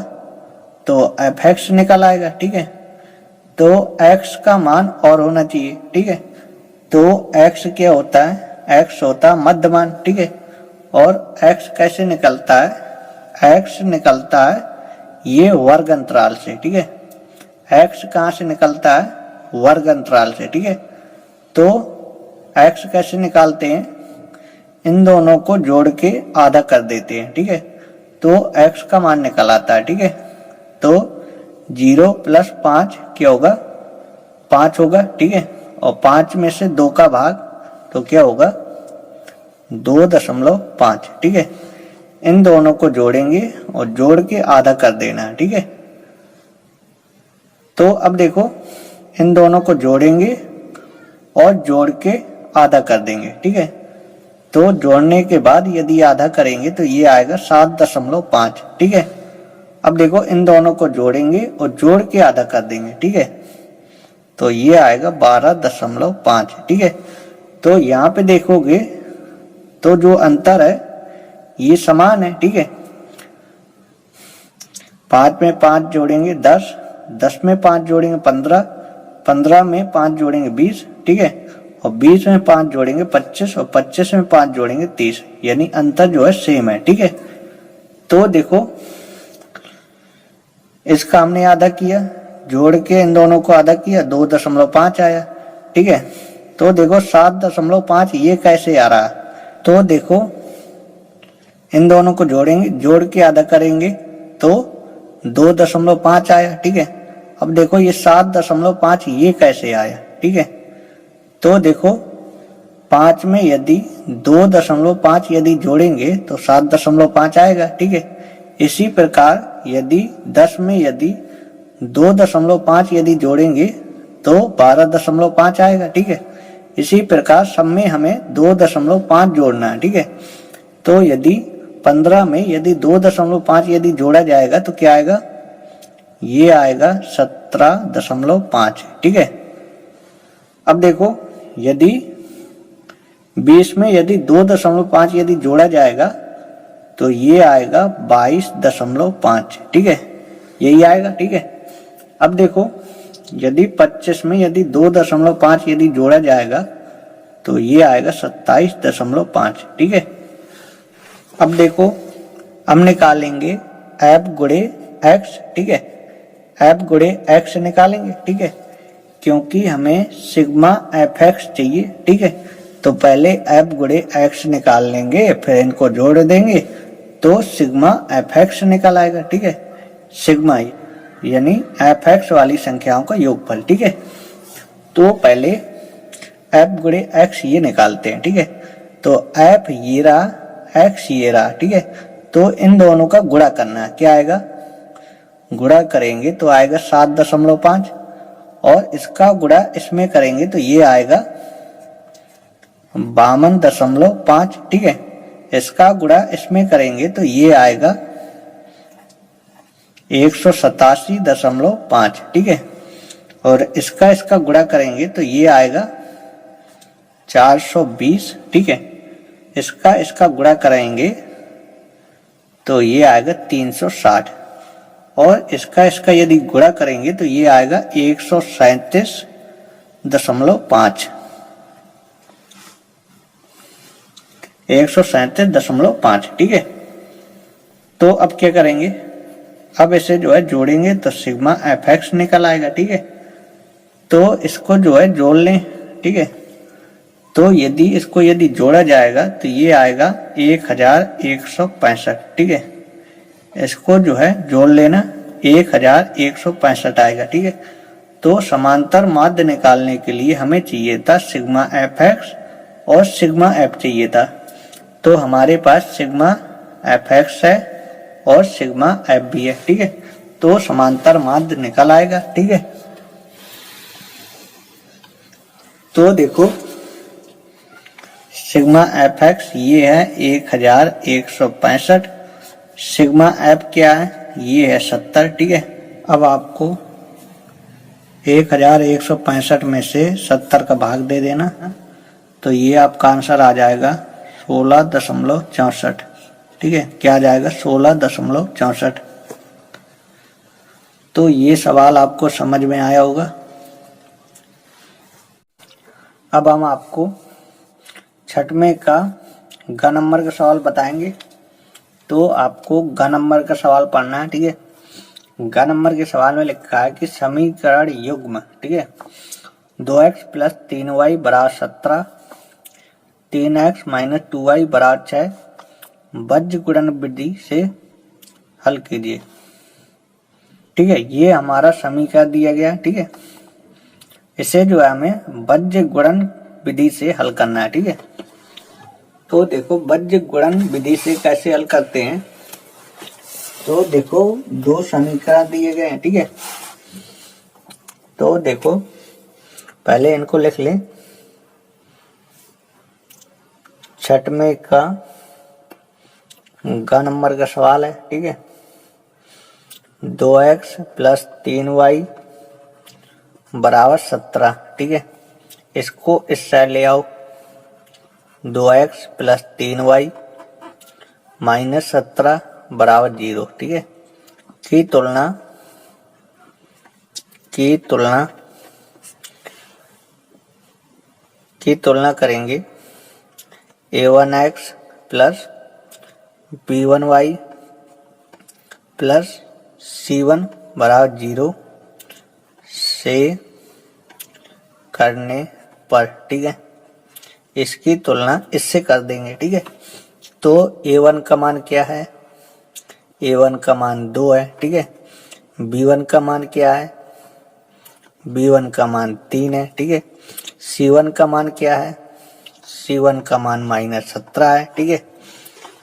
तो एफ एक्स निकल आएगा। ठीक है, तो एक्स का मान और होना चाहिए। ठीक है, तो एक्स क्या होता है? एक्स होता है मध्यमान। ठीक है, और एक्स कैसे निकलता है? एक्स निकलता है ये वर्ग अंतराल से। ठीक है, एक्स कहाँ से निकलता है? वर्ग अंतराल से। ठीक है, तो एक्स कैसे निकालते हैं? इन दोनों को जोड़ के आधा कर देते हैं। ठीक है, तो एक्स का मान निकल आता है। ठीक है, तो 0 + 5 क्या होगा? 5 होगा। ठीक है, और 5 में से 2 का भाग तो क्या होगा? 2.5। ठीक है, इन दोनों को जोड़ेंगे और जोड़ के आधा कर देना है। ठीक है, तो अब देखो इन दोनों को जोड़ेंगे और जोड़ के आधा कर देंगे, ठीक है। तो जोड़ने के बाद यदि आधा करेंगे तो ये आएगा 7.5, ठीक है। अब देखो इन दोनों को जोड़ेंगे और जोड़ के आधा कर देंगे, ठीक है। तो ये आएगा 12.5, ठीक है। तो यहाँ पे देखोगे तो जो अंतर है ये समान है, ठीक है। 5 में 5 जोड़ेंगे 10, 10 में 5 जोड़ेंगे 15, 15 में 5 जोड़ेंगे 20, ठीक है। और 20 में 5 जोड़ेंगे 25 और 25 में 5 जोड़ेंगे 30, यानी अंतर जो है सेम है, ठीक है। तो देखो इसका हमने आधा किया, जोड़ के इन दोनों को आधा किया, 2.5 आया, ठीक है। तो देखो 7.5 ये कैसे आ रहा, तो देखो इन दोनों को जोड़ेंगे, जोड़ के आधा करेंगे तो 2.5 आया, ठीक है। अब देखो ये 7.5 ये कैसे आया, ठीक है। तो देखो 5 में यदि 2.5 यदि जोड़ेंगे तो 7.5 आएगा, ठीक है। इसी प्रकार यदि 10 में यदि 2.5 यदि जोड़ेंगे तो 12.5 आएगा, ठीक है। इसी प्रकार सब में हमें 2.5 जोड़ना है, ठीक है। तो यदि 15 में यदि 2.5 यदि जोड़ा जाएगा तो क्या आएगा, ये आएगा 17.5, ठीक है। अब देखो यदि 20 में यदि 2.5 यदि जोड़ा जाएगा तो ये आएगा 22.5, ठीक है, यही आएगा, ठीक है। अब देखो यदि 25 में यदि 2.5 यदि जोड़ा जाएगा तो ये आएगा 27.5, ठीक है। अब देखो हम निकालेंगे f गुणे x, ठीक है। f गुणे x निकालेंगे, ठीक है, क्योंकि हमें सिग्मा fx चाहिए, ठीक है। तो पहले f गुणे x निकाल लेंगे, फिर इनको जोड़ देंगे तो सिग्मा fx निकल आएगा, ठीक है। सिग्मा यानी fx वाली संख्याओं का योगफल, ठीक है। तो पहले f गुणे x ये निकालते हैं, ठीक है। तो f ये रहा, x ये रहा, ठीक है। तो इन दोनों का गुणा करना है, क्या आएगा, गुणा करेंगे तो आएगा 7.5 और इसका गुणा इसमें करेंगे तो ये आएगा 52.5, ठीक है। इसका गुणा इसमें करेंगे तो ये आएगा 187.5, ठीक है। और इसका गुणा करेंगे तो ये आएगा 420, ठीक है। इसका गुणा करेंगे तो ये आएगा 360 और इसका यदि गुणा करेंगे तो ये आएगा 137.5, 137.5, ठीक है। तो अब क्या करेंगे, अब इसे जो है जोड़ेंगे तो सिग्मा fx निकल आएगा, ठीक है। तो इसको जो है जोड़ लें, ठीक है। तो यदि इसको यदि जोड़ा जाएगा तो ये आएगा 1165, ठीक है। इसको जो है जोड़ लेना 1165 आएगा, ठीक है। तो समांतर माध्य निकालने के लिए हमें चाहिए था सिग्मा fx और सिग्मा f चाहिए था। तो हमारे पास सिग्मा fx है और सिग्मा f भी है, ठीक है। तो समांतर माध्य निकल आएगा, ठीक है। तो देखो सिग्मा fx ये है 1165, सिग्मा f क्या है, ये है 70, ठीक है। अब आपको 1165 में से 70 का भाग दे देना, तो ये आपका आंसर आ जाएगा 16.64, ठीक है। क्या आ जाएगा, 16.64। तो ये सवाल आपको समझ में आया होगा। अब हम आपको छठवें का ग नंबर का सवाल बताएंगे। तो आपको ग नंबर का सवाल पढ़ना है, ठीक है। ग नंबर के सवाल में लिखा है कि समीकरण युग्म, ठीक है, 2x + 3y = 17, 3x - 2y = 6, बज्र गुणन विधि से हल कीजिए, ठीक है। ये हमारा समीकरण दिया गया है, ठीक है। इसे जो है हमें बज्र गुणन विधि से हल करना है, ठीक है। तो देखो बज्र गुणन विधि से कैसे हल करते हैं। तो देखो दो समीकरण दिए गए हैं, ठीक है। तो देखो पहले इनको लिख लें। छठवें का ग नंबर का सवाल है, ठीक है। 2x प्लस 3y बराबर 17, ठीक है। इसको इस साइड ले आओ। 2x प्लस 3y माइनस 17 बराबर 0, ठीक है। की तुलना करेंगे। a1x plus b1y plus c1 बराबर 0 से करने पर, ठीक है। इसकी तुलना इससे कर देंगे, ठीक है। तो a1 का मान क्या है? a1 का मान 2 है, ठीक है। b1 का मान क्या है? b1 का मान 3 है, ठीक है। c1 का मान क्या है? c1 का मान माइनस 17 है, ठीक है।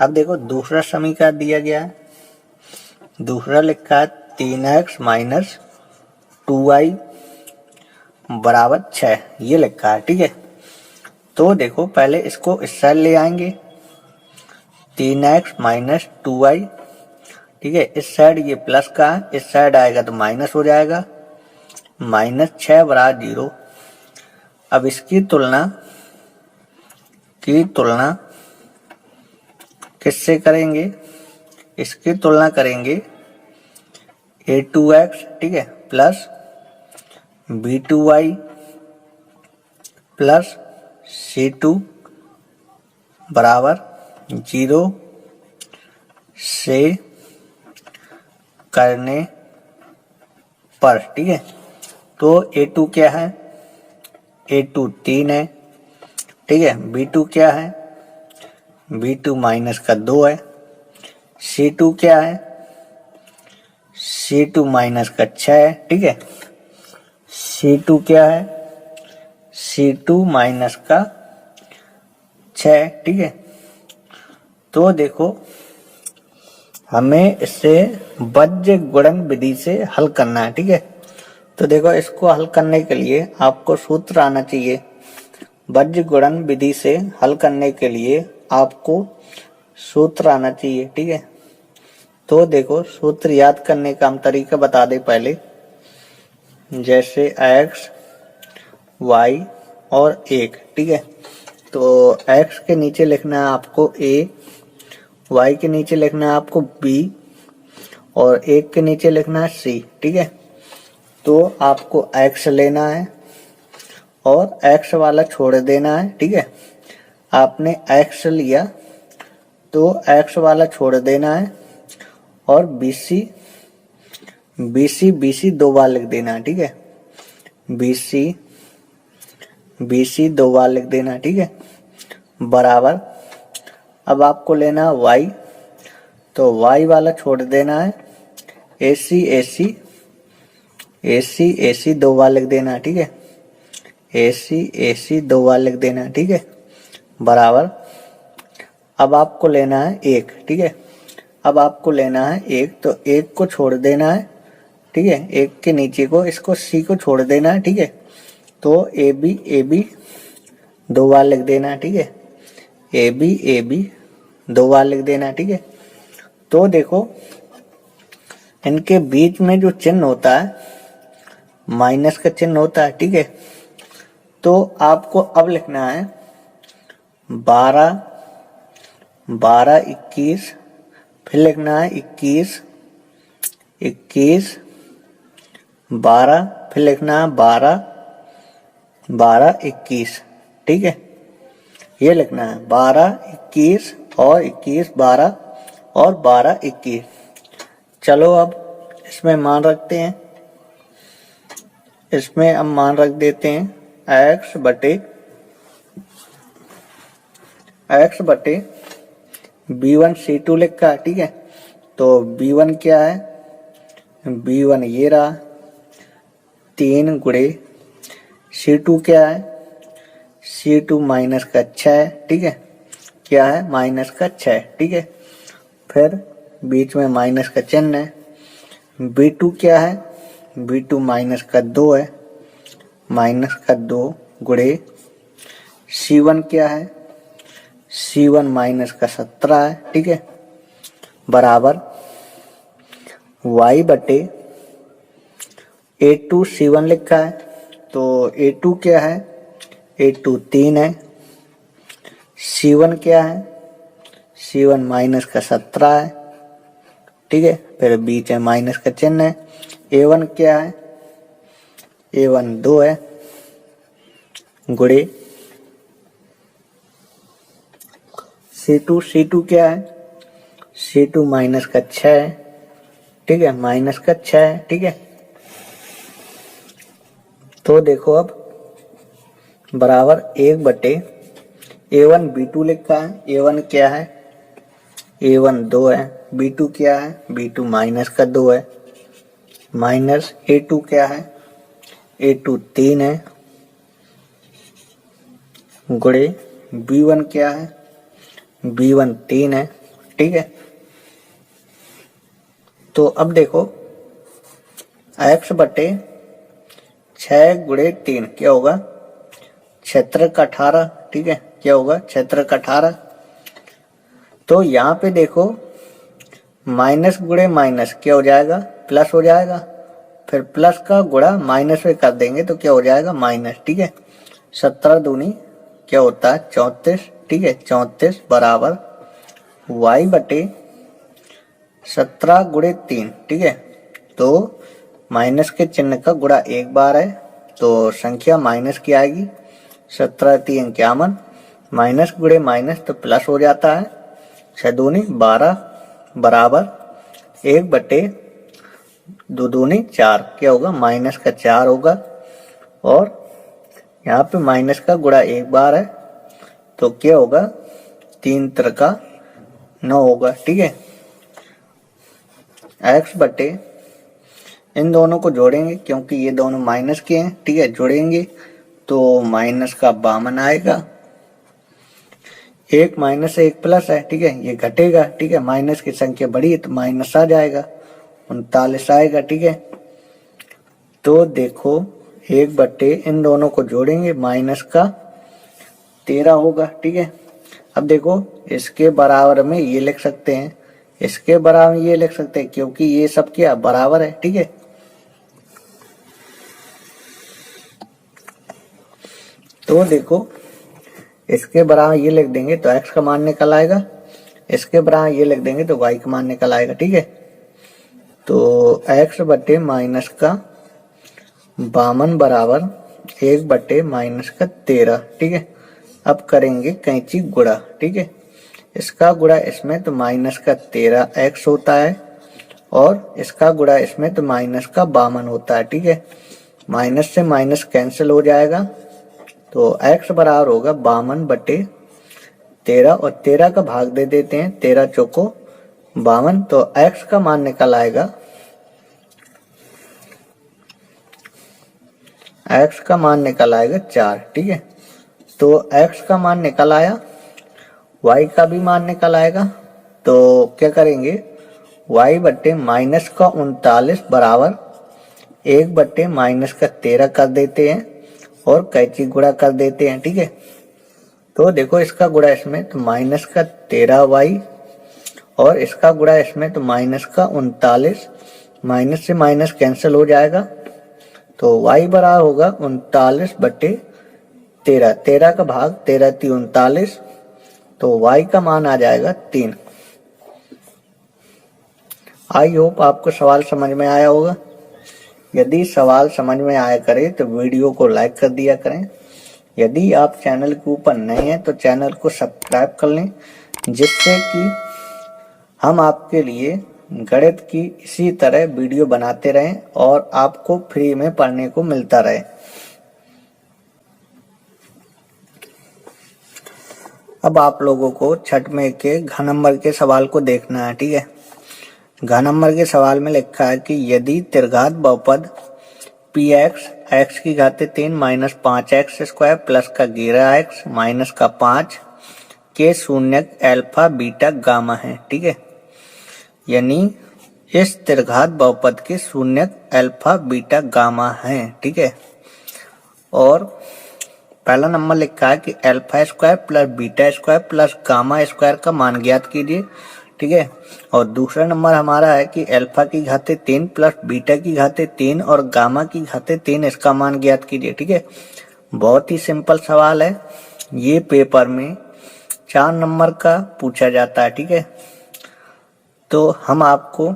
अब देखो दूसरा समीकरण दिया गया है। दूसरा लिखा है 3x माइनस 2y बराबर 6, ये लिखा है, ठीक है। तो देखो पहले इसको इस साइड ले आएंगे। 3x माइनस 2y, ठीक है। इस साइड ये प्लस का है, इस साइड आएगा तो माइनस हो जाएगा। माइनस 6 बराबर 0। अब इसकी तुलना किससे करेंगे? इसकी तुलना करेंगे a2x, ठीक है, प्लस b2y प्लस c2 बराबर 0 से करने पर, ठीक है। तो a2 क्या है? a2 3 है, ठीक है। b2 क्या है? b2 माइनस का 2 है। c2 क्या है? c2 माइनस का 6 है, ठीक है। c2 क्या है? c2 माइनस का 6, ठीक है। तो देखो हमें इसे वज्र गुणन विधि से हल करना है, ठीक है। तो देखो इसको हल करने के लिए आपको सूत्र आना चाहिए। वज्र गुणन विधि से हल करने के लिए आपको सूत्र आना चाहिए, ठीक है। तो देखो सूत्र याद करने का हम तरीका बता दें पहले। जैसे x, y और 1, ठीक है। तो x के नीचे लिखना है आपको a, y के नीचे लिखना है आपको b और 1 के नीचे लिखना है c, ठीक है। तो आपको x लेना है और x वाला छोड़ देना है, ठीक है। आपने x लिया तो x वाला छोड़ देना है और BC 2 बार लिख देना है, ठीक है। BC 2 बार लिख देना है, ठीक है। बराबर अब आपको लेना है y, तो y वाला छोड़ देना है। AC 2 बार लिख देना है, ठीक है। AC 2 बार लिख देना है, ठीक है। बराबर अब आपको लेना है 1, ठीक है। अब आपको लेना है 1, तो 1 को छोड़ देना है, ठीक है। 1 के नीचे को इसको C को छोड़ देना है, ठीक है। तो AB 2 बार लिख देना है, ठीक है। AB 2 बार लिख देना है, ठीक है। तो देखो इनके बीच में जो चिन्ह होता है माइनस का चिन्ह होता है, ठीक है। तो आपको अब लिखना है 12 21, फिर लिखना है 21 12, फिर लिखना है 12 21, ठीक है। ये लिखना है 12 21 और 21 12 और 12 21। चलो अब इसमें मान रखते हैं। इसमें अब मान रख देते हैं x बटे b1 c2 लिखा है, ठीक है। तो b1 क्या है? b1 ये रहा 3 गुणे c2 क्या है? c2 माइनस का 6 है, ठीक है। क्या है? माइनस का 6, ठीक है। फिर बीच में माइनस का चिन्ह है। b2 क्या है? b2 माइनस का 2 है। माइनस का 2 गुणे C1 क्या है, C1 माइनस का 17 है, ठीक है, बराबर y बटे A2 C1 लिखा है, तो A2 क्या है, A2 3 है, C1 क्या है, C1 माइनस का 17 है, ठीक है, फिर बीच में माइनस का चिन्ह है। A1 क्या है, A1 2 है, गुणे C2 क्या है, C2 माइनस का 6 है, ठीक है, माइनस का 6 है, ठीक है। तो देखो अब बराबर 1 बटे A1 B2 लिखा है, A1 क्या है, A1 2 है, B2 क्या है, B2 माइनस का 2 है, माइनस A2 क्या है, A2 3 है, गुणे B1 क्या है, B1 3 है, ठीक है। तो अब देखो x बटे 6 गुणे 3 क्या होगा, क्षेत्र का 18, ठीक है, क्या होगा, क्षेत्र का 18। तो यहाँ पे देखो माइनस गुणे माइनस क्या हो जाएगा, प्लस हो जाएगा, फिर प्लस का गुणा माइनस में कर देंगे तो क्या हो जाएगा, माइनस, ठीक है। 17 दूनी क्या होता है, 34, ठीक है, 34 बराबर y बटे 17 गुणे 3, ठीक है। तो माइनस के चिन्ह का गुणा एक बार है, तो संख्या माइनस की आएगी, 17 3 51, माइनस गुणे माइनस तो प्लस हो जाता है, 6 दूनी 12 बराबर 1 बटे 2 दूनी 4 क्या होगा, माइनस का 4 होगा, और यहाँ पे माइनस का गुणा एक बार है, तो क्या होगा, 3 त्रिका 9 होगा, ठीक है। x बटे इन दोनों को जोड़ेंगे क्योंकि ये दोनों माइनस के हैं, ठीक है, जोड़ेंगे तो माइनस का 52 आएगा, एक माइनस एक प्लस है, ठीक है, ये घटेगा, ठीक है, माइनस की संख्या बड़ी है तो माइनस आ जाएगा, 39 आएगा, ठीक है। तो देखो 1 बटे इन दोनों को जोड़ेंगे, माइनस का 13 होगा, ठीक है। अब देखो इसके बराबर में ये लिख सकते हैं, इसके बराबर ये लिख सकते हैं, क्योंकि ये सब क्या बराबर है, ठीक है। तो देखो इसके बराबर ये लिख देंगे तो x का मान निकल आएगा, इसके बराबर ये लिख देंगे तो y का मान निकल आएगा, ठीक है। तो x बटे माइनस का 52 बराबर 1 बटे माइनस का 13, ठीक है। अब करेंगे कैंची गुणा, ठीक है, इसका गुणा इसमें तो माइनस का 13x होता है, और इसका गुणा इसमें तो माइनस का 52 होता है, ठीक है। माइनस से माइनस कैंसिल हो जाएगा, तो x बराबर होगा 52 बटे 13, और 13 का भाग दे देते हैं, 13 चौको 52, तो x का मान निकल आएगा, x का मान निकल आएगा 4, ठीक है। तो x का मान निकल आया, y का भी मान निकल आएगा, तो क्या करेंगे, y बटे माइनस का 39 बराबर 1 बटे माइनस का 13 कर देते हैं, और कैंची गुणा कर देते हैं, ठीक है। तो देखो इसका गुणा इसमें तो माइनस का 13y, और इसका गुणा इसमें तो माइनस का 39, माइनस से माइनस कैंसिल हो जाएगा, तो y बराबर होगा 39 बटे 13, 13 का भाग 13 × 39, तो y का मान आ जाएगा 3। आई होप आपको सवाल समझ में आया होगा। यदि सवाल समझ में आया करे तो वीडियो को लाइक कर दिया करें। यदि आप चैनल के ऊपर नए हैं तो चैनल को सब्सक्राइब कर लें, जिससे कि हम आपके लिए गणित की इसी तरह वीडियो बनाते रहें और आपको फ्री में पढ़ने को मिलता रहे। अब आप लोगों को छठ में के घन नंबर के सवाल को देखना है, ठीक है। घन नंबर के सवाल में लिखा है कि यदि त्रिघात बहुपद px x की घात 3 माइनस 5x स्क्वायर प्लस का 11x माइनस का 5 के शून्यक अल्फा बीटा गामा है, ठीक है। यानी इस त्रिघात बहुपद के शून्यक अल्फा बीटा गामा है, ठीक है। और पहला नंबर लिखा है कि alpha square plus beta square plus gamma square का मान ज्ञात कीजिए, ठीक है। और दूसरा नंबर हमारा है कि अल्फा की घाते 3 प्लस बीटा की घाते 3 और गामा की घाते 3 इसका मान ज्ञात कीजिए, ठीक है। बहुत ही सिंपल सवाल है, ये पेपर में 4 नंबर का पूछा जाता है, ठीक है। तो हम आपको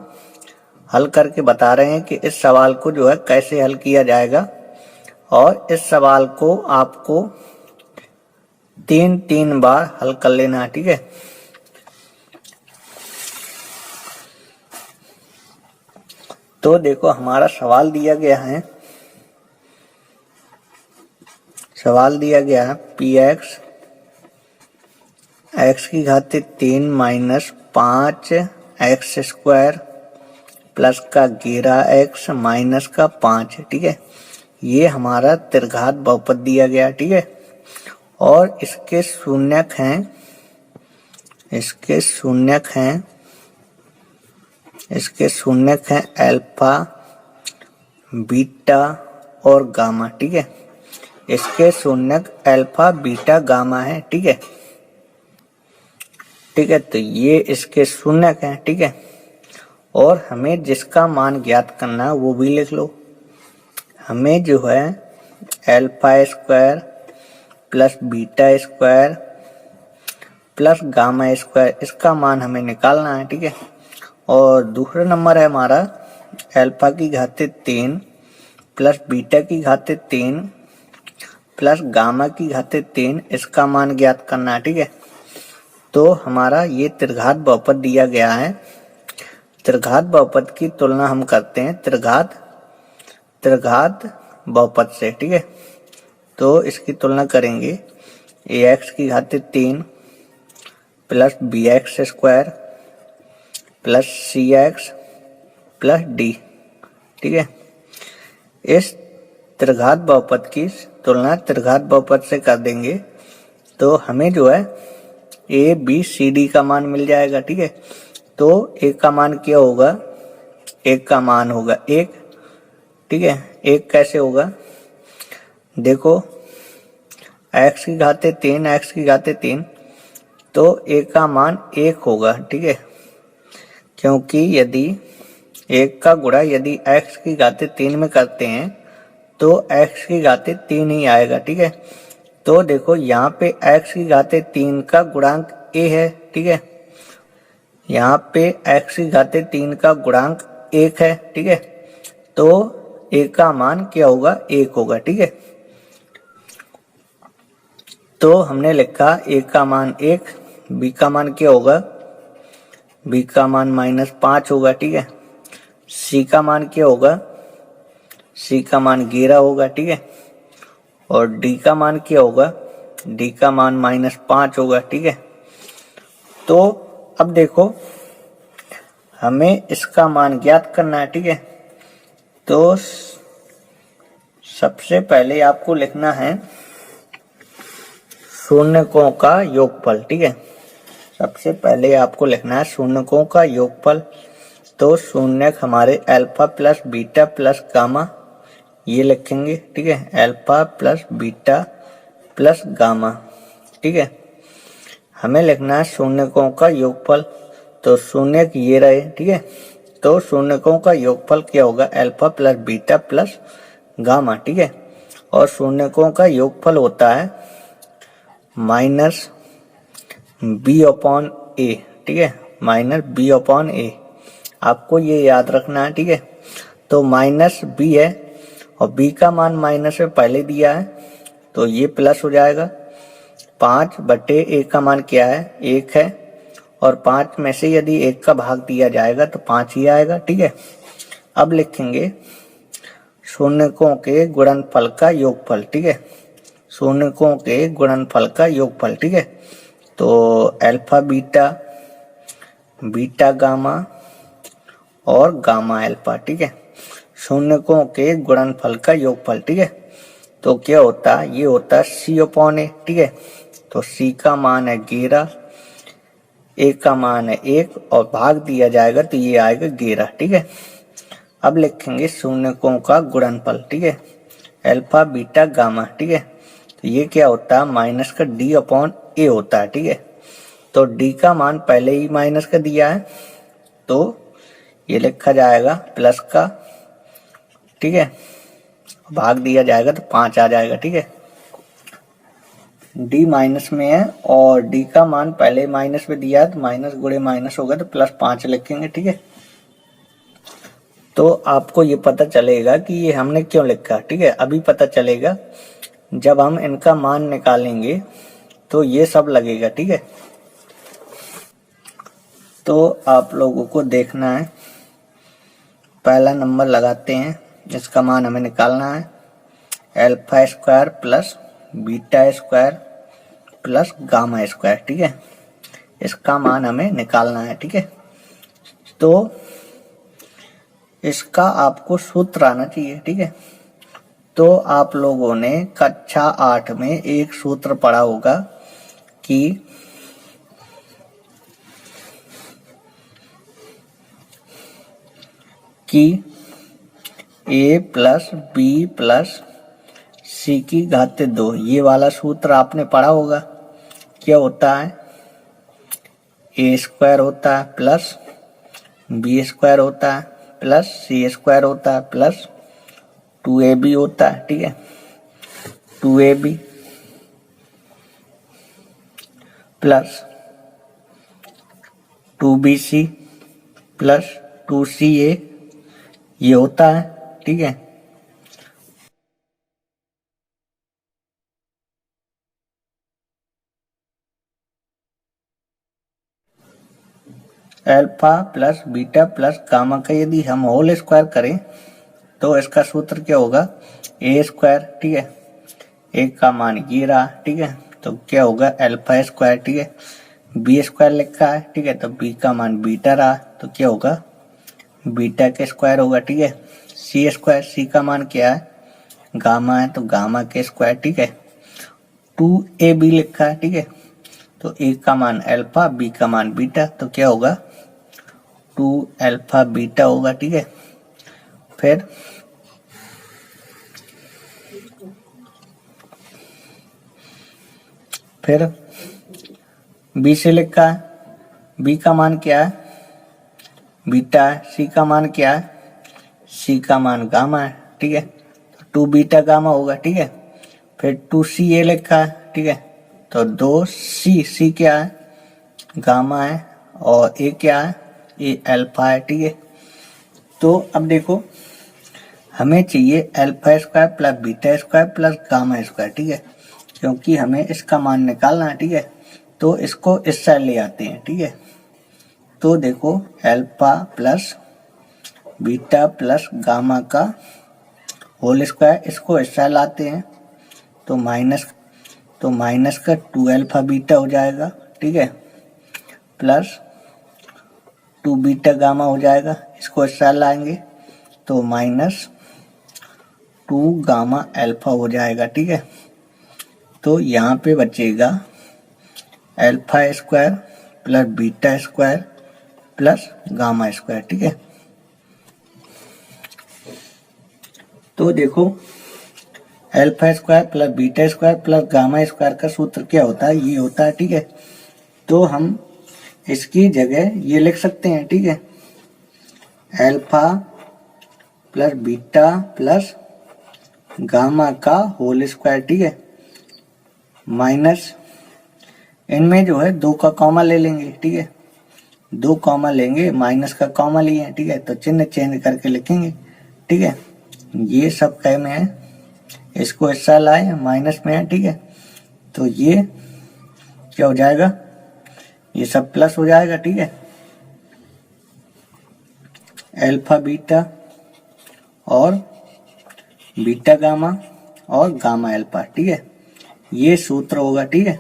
हल करके बता रहे हैं कि इस सवाल को जो है कैसे हल किया जाएगा, और इस सवाल को आपको 3 बार हल कर लेना है, ठीक है। तो देखो हमारा सवाल दिया गया है, पी एक्स एक्स की घाते 3 माइनस 5 एक्स स्क्वायर प्लस का 11 एक्स माइनस का 5, ठीक है। ये हमारा त्रिघात बहुपद दिया गया, ठीक है। और इसके शून्यक हैं अल्फा बीटा और गामा, ठीक है। इसके शून्यक अल्फा बीटा गामा है, ठीक है। तो ये इसके शून्यक हैं, ठीक है। और हमें जिसका मान ज्ञात करना है वो भी लिख लो। हमें जो है alpha square plus beta square plus gamma square इसका मान हमें निकालना है, ठीक है। और दूसरा नंबर है हमारा अल्फा की घाते 3 प्लस बीटा की घाते 3 प्लस गामा की घाते 3 इसका मान ज्ञात करना है, ठीक है। तो हमारा ये त्रिघात बहुपद दिया गया है। त्रिघात बहुपद की तुलना हम करते हैं त्रिघात बहुपद से, ठीक है। तो इसकी तुलना करेंगे ax की घाते 3 plus bx square plus cx plus d, ठीक है। इस त्रिघात बहुपद की तुलना त्रिघात बहुपद से कर देंगे तो हमें जो है a b c d का मान मिल जाएगा, ठीक है। तो a का मान क्या होगा, एक का मान होगा 1, ठीक है। 1 कैसे होगा, देखो x की घाते 3 तो a का मान 1 होगा, ठीक है। क्योंकि यदि 1 का गुणा यदि x की घाते 3 में करते हैं तो x की घाते 3 ही आएगा, ठीक है। तो देखो यहाँ पे x की घाते 3 का गुणांक a है, ठीक है। यहाँ पे x की घाते 3 का गुणांक 1 है, ठीक है। तो a का मान क्या होगा, 1 होगा, ठीक है। तो हमने लिखा a का मान 1, b का मान क्या होगा, b का मान -5 होगा, ठीक है। c का मान क्या होगा, c का मान 11 होगा, ठीक है। और d का मान क्या होगा, d का मान -5 होगा, ठीक है। तो अब देखो हमें इसका मान ज्ञात करना है, ठीक है। तो सबसे पहले आपको लिखना है शून्यकों का योगफल, ठीक है। सबसे पहले आपको लिखना है शून्यकों का योगफल। तो शून्यक हमारे alpha plus beta plus gamma ये लिखेंगे, ठीक है। Alpha plus beta plus gamma, ठीक है। हमें लिखना है शून्यकों का योगफल। तो शून्यक ये रहे, ठीक है। तो शून्यकों का योगफल क्या होगा, alpha plus beta plus gamma, ठीक है। और शून्यकों का योगफल होता है -b/a, ठीक है। -b/a आपको ये याद रखना है, ठीक है। तो -b है और b का मान माइनस में पहले दिया है तो ये प्लस हो जाएगा। 5/a का मान क्या है, 1 है। और 5 में से यदि 1 का भाग दिया जाएगा तो 5 ही आएगा, ठीक है। अब लिखेंगे शून्यकों के गुणनफल का योगफल, ठीक है। शून्यकों के गुणनफल का योगफल, ठीक है। तो अल्फा बीटा, बीटा गामा और गामा अल्फा, ठीक है। शून्यकों के गुणनफल का योगफल, ठीक है। तो क्या होता है, ये होता है c/a, ठीक है। तो c का मान है 11, a का मान है 1 और भाग दिया जाएगा तो ये आएगा 11, ठीक है। अब लिखेंगे शून्यकों का गुणनफल, ठीक है। अल्फा बीटा गामा, ठीक है। तो ये क्या होता है, माइनस का डी अपॉन ए होता है, ठीक है। तो डी का मान पहले ही माइनस का दिया है, तो ये लिखा जाएगा प्लस का, ठीक है, भाग दिया जाएगा तो 5 आ जाएगा, ठीक है। डी माइनस में है और डी का मान पहले माइनस में दिया है, तो माइनस गुणे माइनस होगा तो प्लस 5 लिखेंगे, ठीक है। तो आपको ये पता चलेगा कि ये हमने क्यों लिखा, ठीक है। अभी पता चलेगा जब हम इनका मान निकालेंगे तो ये सब लगेगा, ठीक है। तो आप लोगों को देखना है, पहला नंबर लगाते हैं, इसका मान हमें निकालना है alpha square plus beta square plus gamma square, ठीक है। इसका मान हमें निकालना है, ठीक है। तो इसका आपको सूत्र आना चाहिए, ठीक है। तो आप लोगों ने कक्षा 8 में एक सूत्र पढ़ा होगा कि a प्लस बी प्लस सी की घात 2, ये वाला सूत्र आपने पढ़ा होगा। क्या होता है, ए स्क्वायर होता है प्लस बी स्क्वायर होता है प्लस सी स्क्वायर होता है प्लस 2ab होता है, ठीक है। 2ab plus 2bc plus 2ca ये होता है, ठीक है। Alpha plus beta plus gamma का यदि हम होल स्क्वायर करें तो इसका सूत्र क्या होगा, ए स्क्वायर, ठीक है। ए का मान ये रहा, ठीक है। तो क्या होगा अल्फा स्क्वायर, ठीक है। बी स्क्वायर लिखा है, ठीक है। तो बी का मान बीटा रहा, तो क्या होगा बीटा के स्क्वायर होगा, ठीक है। सी स्क्वायर, सी का मान क्या है गामा है, तो गामा के स्क्वायर, ठीक है। 2ab लिखा है, ठीक है। तो ए का मान अल्फा, बी का मान बीटा, तो क्या होगा 2 अल्फा बीटा होगा, ठीक है। फिर बी से लिखा है, बी का मान क्या है बीटा है, सी का मान क्या है सी का मान गामा है, ठीक है। तो 2 बीटा गामा होगा, ठीक है। फिर 2ca लिखा है, ठीक है। तो 2c, सी क्या है गामा है और ए क्या है ए अल्फा है, ठीक है। तो अब देखो हमें चाहिए alpha square plus beta square plus gamma square, ठीक है। क्योंकि हमें इसका मान निकालना है, ठीक है। तो इसको इस साइड ले आते हैं, ठीक है। तो देखो alpha plus beta plus gamma का होल स्क्वायर, इसको इस साइड लाते हैं तो माइनस का 2 अल्फा बीटा हो जाएगा, ठीक है। प्लस 2 बीटा गामा हो जाएगा, इसको इस साइड लाएंगे तो माइनस 2 गामा अल्फा हो जाएगा, ठीक है। तो यहाँ पे बचेगा alpha square plus beta square plus gamma square, ठीक है। तो देखो alpha square plus beta square plus gamma square का सूत्र क्या होता है, ये होता है, ठीक है। तो हम इसकी जगह ये लिख सकते हैं, ठीक है। Alpha plus beta plus gamma का होल स्क्वायर, ठीक है। माइनस इनमें जो है 2 का कॉमा ले लेंगे, ठीक है। 2 कॉमा लेंगे, माइनस का कॉमा लिए, ठीक है। तो चिन्ह चेंज करके लिखेंगे, ठीक है। ये सब कै में है, इसको ऐसा लाए माइनस में है, ठीक है। तो ये क्या हो जाएगा, ये सब प्लस हो जाएगा, ठीक है। अल्फा बीटा और बीटा गामा और गामा अल्फा, ठीक है। ये सूत्र होगा, ठीक है।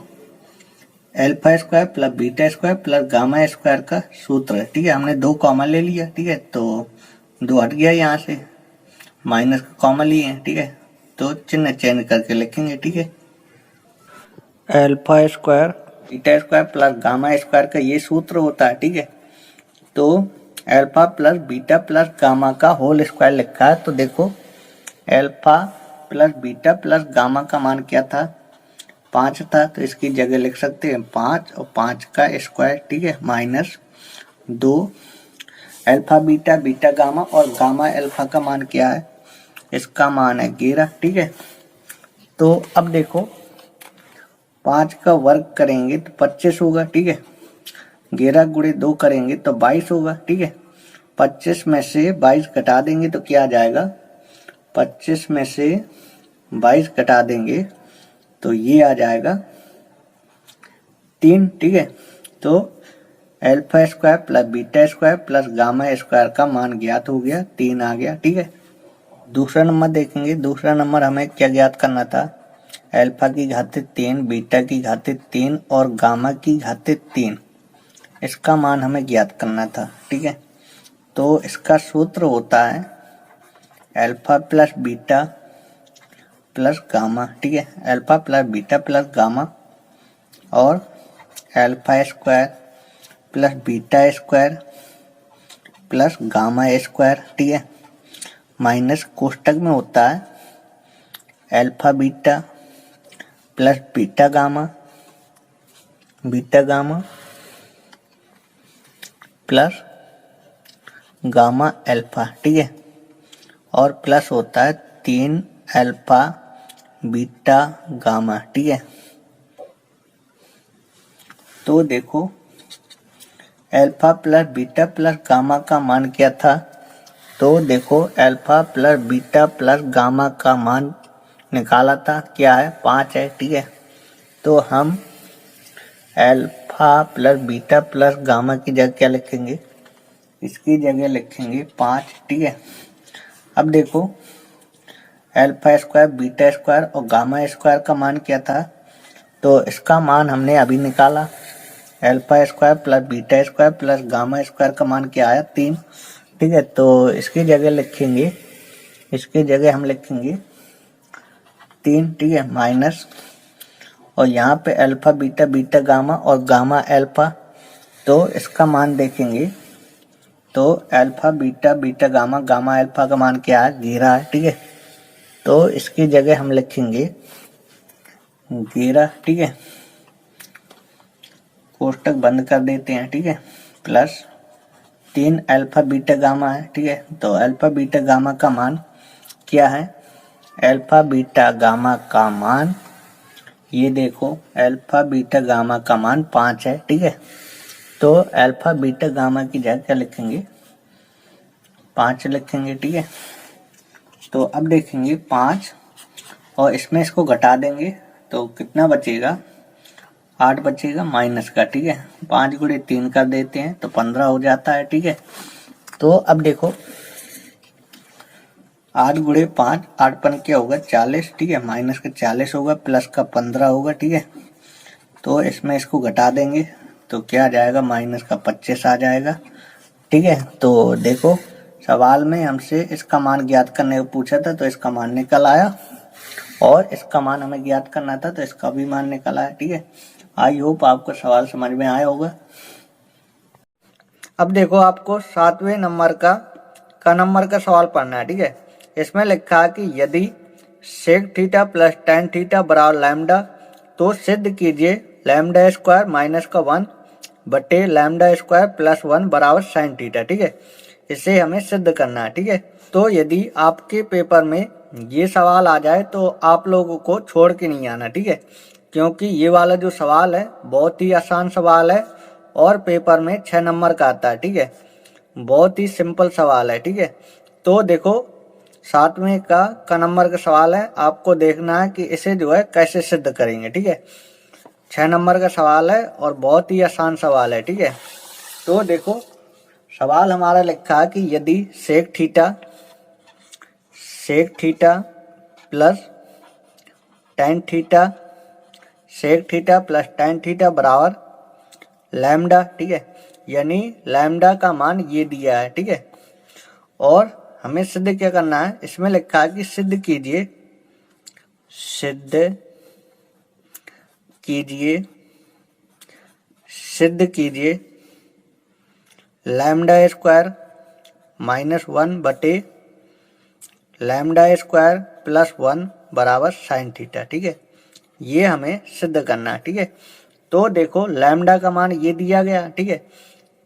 Alpha square plus beta square plus gamma square का सूत्र है, ठीक है। हमने 2 कॉमा ले लिया, ठीक है। तो 2 हट गया यहाँ से, माइनस का कॉमा लिए, ठीक है। तो चिन्ह चेंज करके लिखेंगे, ठीक है। Alpha square beta square plus gamma square का ये सूत्र होता है, ठीक है। तो alpha plus beta plus gamma का होल स्क्वायर लिखा है, तो देखो alpha plus beta plus gamma का मान क्या था, 5 था, तो इसकी जगह लिख सकते हैं 5 और 5 का स्क्वायर, ठीक है, minus 2 alpha beta beta gamma, और गामा अल्फा का मान क्या है, इसका मान है 11, ठीक है। तो अब देखो 5 का वर्ग करेंगे तो 25 होगा, ठीक है, 11 गुणे 2 करेंगे तो 22 होगा, ठीक है। 25 में से 22 घटा देंगे तो क्या आ जाएगा, 25 में से 22 घटा देंगे तो ये आ जाएगा 3, ठीक है। तो alpha square plus beta square plus gamma square का मान ज्ञात हो गया, 3 आ गया, ठीक है। दूसरा नंबर देखेंगे, दूसरा नंबर हमें क्या ज्ञात करना था, अल्फा की घातिक 3, बीटा की घातिक 3 और गामा की घातिक 3, इसका मान हमें ज्ञात करना था, ठीक है। तो इसका सूत्र होता है alpha plus beta plus gamma, ठीक है, alpha plus beta plus gamma और alpha square plus beta square plus gamma square, ठीक है, माइनस कोष्टक में होता है alpha beta plus beta gamma plus gamma alpha, ठीक है, और प्लस होता है 3 अल्फा बीटा गामा, ठीक है। तो देखो alpha plus beta plus gamma का मान क्या था, तो देखो alpha plus beta plus gamma का मान निकाला था, क्या है, 5 है, ठीक है। तो हम alpha plus beta plus gamma की जगह क्या लिखेंगे, इसकी जगह लिखेंगे 5, ठीक है। अब देखो अल्फा स्क्वायर बीटा स्क्वायर और गामा स्क्वायर का मान क्या था, तो इसका मान हमने अभी निकाला, alpha square plus beta square plus gamma square का मान क्या आया, 3, ठीक है। तो इसकी जगह लिखेंगे, इसकी जगह हम लिखेंगे 3, ठीक है, माइनस, और यहाँ पे अल्फा बीटा बीटा गामा और गामा अल्फा, तो इसका मान देखेंगे, तो alpha beta beta gamma gamma alpha का मान क्या है, 11 है, ठीक है। तो इसकी जगह हम लिखेंगे 11, ठीक है, कोष्टक बंद कर देते हैं, ठीक है, प्लस 3 अल्फा बीटा गामा है, ठीक है। तो अल्फा बीटा गामा का मान क्या है, अल्फा बीटा गामा का मान, ये देखो अल्फा बीटा गामा का मान 5 है, ठीक है। तो अल्फा बीटा गामा की जगह क्या लिखेंगे, 5 लिखेंगे, ठीक है। तो अब देखेंगे 5 और इसमें इसको घटा देंगे तो कितना बचेगा, 8 बचेगा माइनस का, ठीक है। 5 गुणे 3 कर देते हैं तो 15 हो जाता है, ठीक है। तो अब देखो 8 गुणे 5, 8 पन क्या होगा 40, ठीक है, माइनस का 40 होगा प्लस का 15 होगा, ठीक है। तो इसमें इसको घटा देंगे तो क्या आ जाएगा, माइनस का 25 आ जाएगा, ठीक है। तो देखो सवाल में हमसे इसका मान ज्ञात करने को पूछा था, तो इसका मान निकल आया, और इसका मान हमें ज्ञात करना था तो इसका भी मान निकल आया, ठीक है। आई होप आपको सवाल समझ में आया होगा। अब देखो आपको 7वें नंबर का नंबर का सवाल पढ़ना है, ठीक है। इसमें लिखा है कि यदि sec theta plus tan theta बराबर लैम्डा, तो सिद्ध कीजिए लैम्डा स्क्वायर माइनस का 1 बटे लैम्डा स्क्वायर प्लस 1 बराबर साइन थीटा, ठीक है। इसे हमें सिद्ध करना है, ठीक है। तो यदि आपके पेपर में ये सवाल आ जाए तो आप लोगों को छोड़ के नहीं आना, ठीक है, क्योंकि ये वाला जो सवाल है बहुत ही आसान सवाल है और पेपर में 6 नंबर का आता है, ठीक है, बहुत ही सिंपल सवाल है, ठीक है। तो देखो 7वें का नंबर का सवाल है, आपको देखना है कि इसे जो है कैसे सिद्ध करेंगे, ठीक है। 6 नंबर का सवाल है और बहुत ही आसान सवाल है, ठीक है। तो देखो सवाल हमारा लिखा है कि यदि sec theta plus tan theta sec theta plus tan theta बराबर लैम्डा, ठीक है, यानी लैम्डा का मान ये दिया है, ठीक है। और हमें सिद्ध क्या करना है, इसमें लिखा है कि सिद्ध कीजिए लैम्डा स्क्वायर माइनस 1 बटे लैम्डा स्क्वायर प्लस 1 बराबर साइन थीटा। ठीक है, ये हमें सिद्ध करना है। ठीक है, तो देखो लैम्डा का मान ये दिया गया। ठीक है,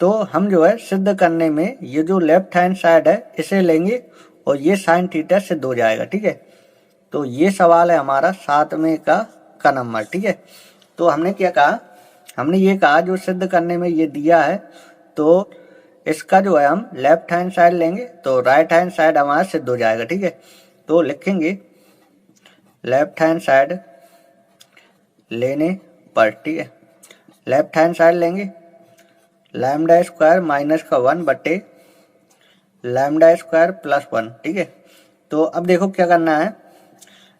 तो हम जो है सिद्ध करने में ये जो लेफ्ट हैंड साइड है इसे लेंगे और ये साइन थीटा सिद्ध हो जाएगा। ठीक है, तो ये सवाल है हमारा 7वें का नंबर। ठीक है, तो हमने क्या कहा, हमने ये कहा जो सिद्ध करने में ये दिया है तो इसका जो है हम लेफ्ट हैंड साइड लेंगे तो राइट हैंड साइड हमारा सिद्ध हो जाएगा। ठीक है, तो लिखेंगे लेफ्ट हैंड साइड लेने पर, ठीक है, लेफ्ट हैंड साइड लेंगे लैम्डा स्क्वायर माइनस का 1 बटे लैम्डा स्क्वायर प्लस 1। ठीक है, तो अब देखो क्या करना है,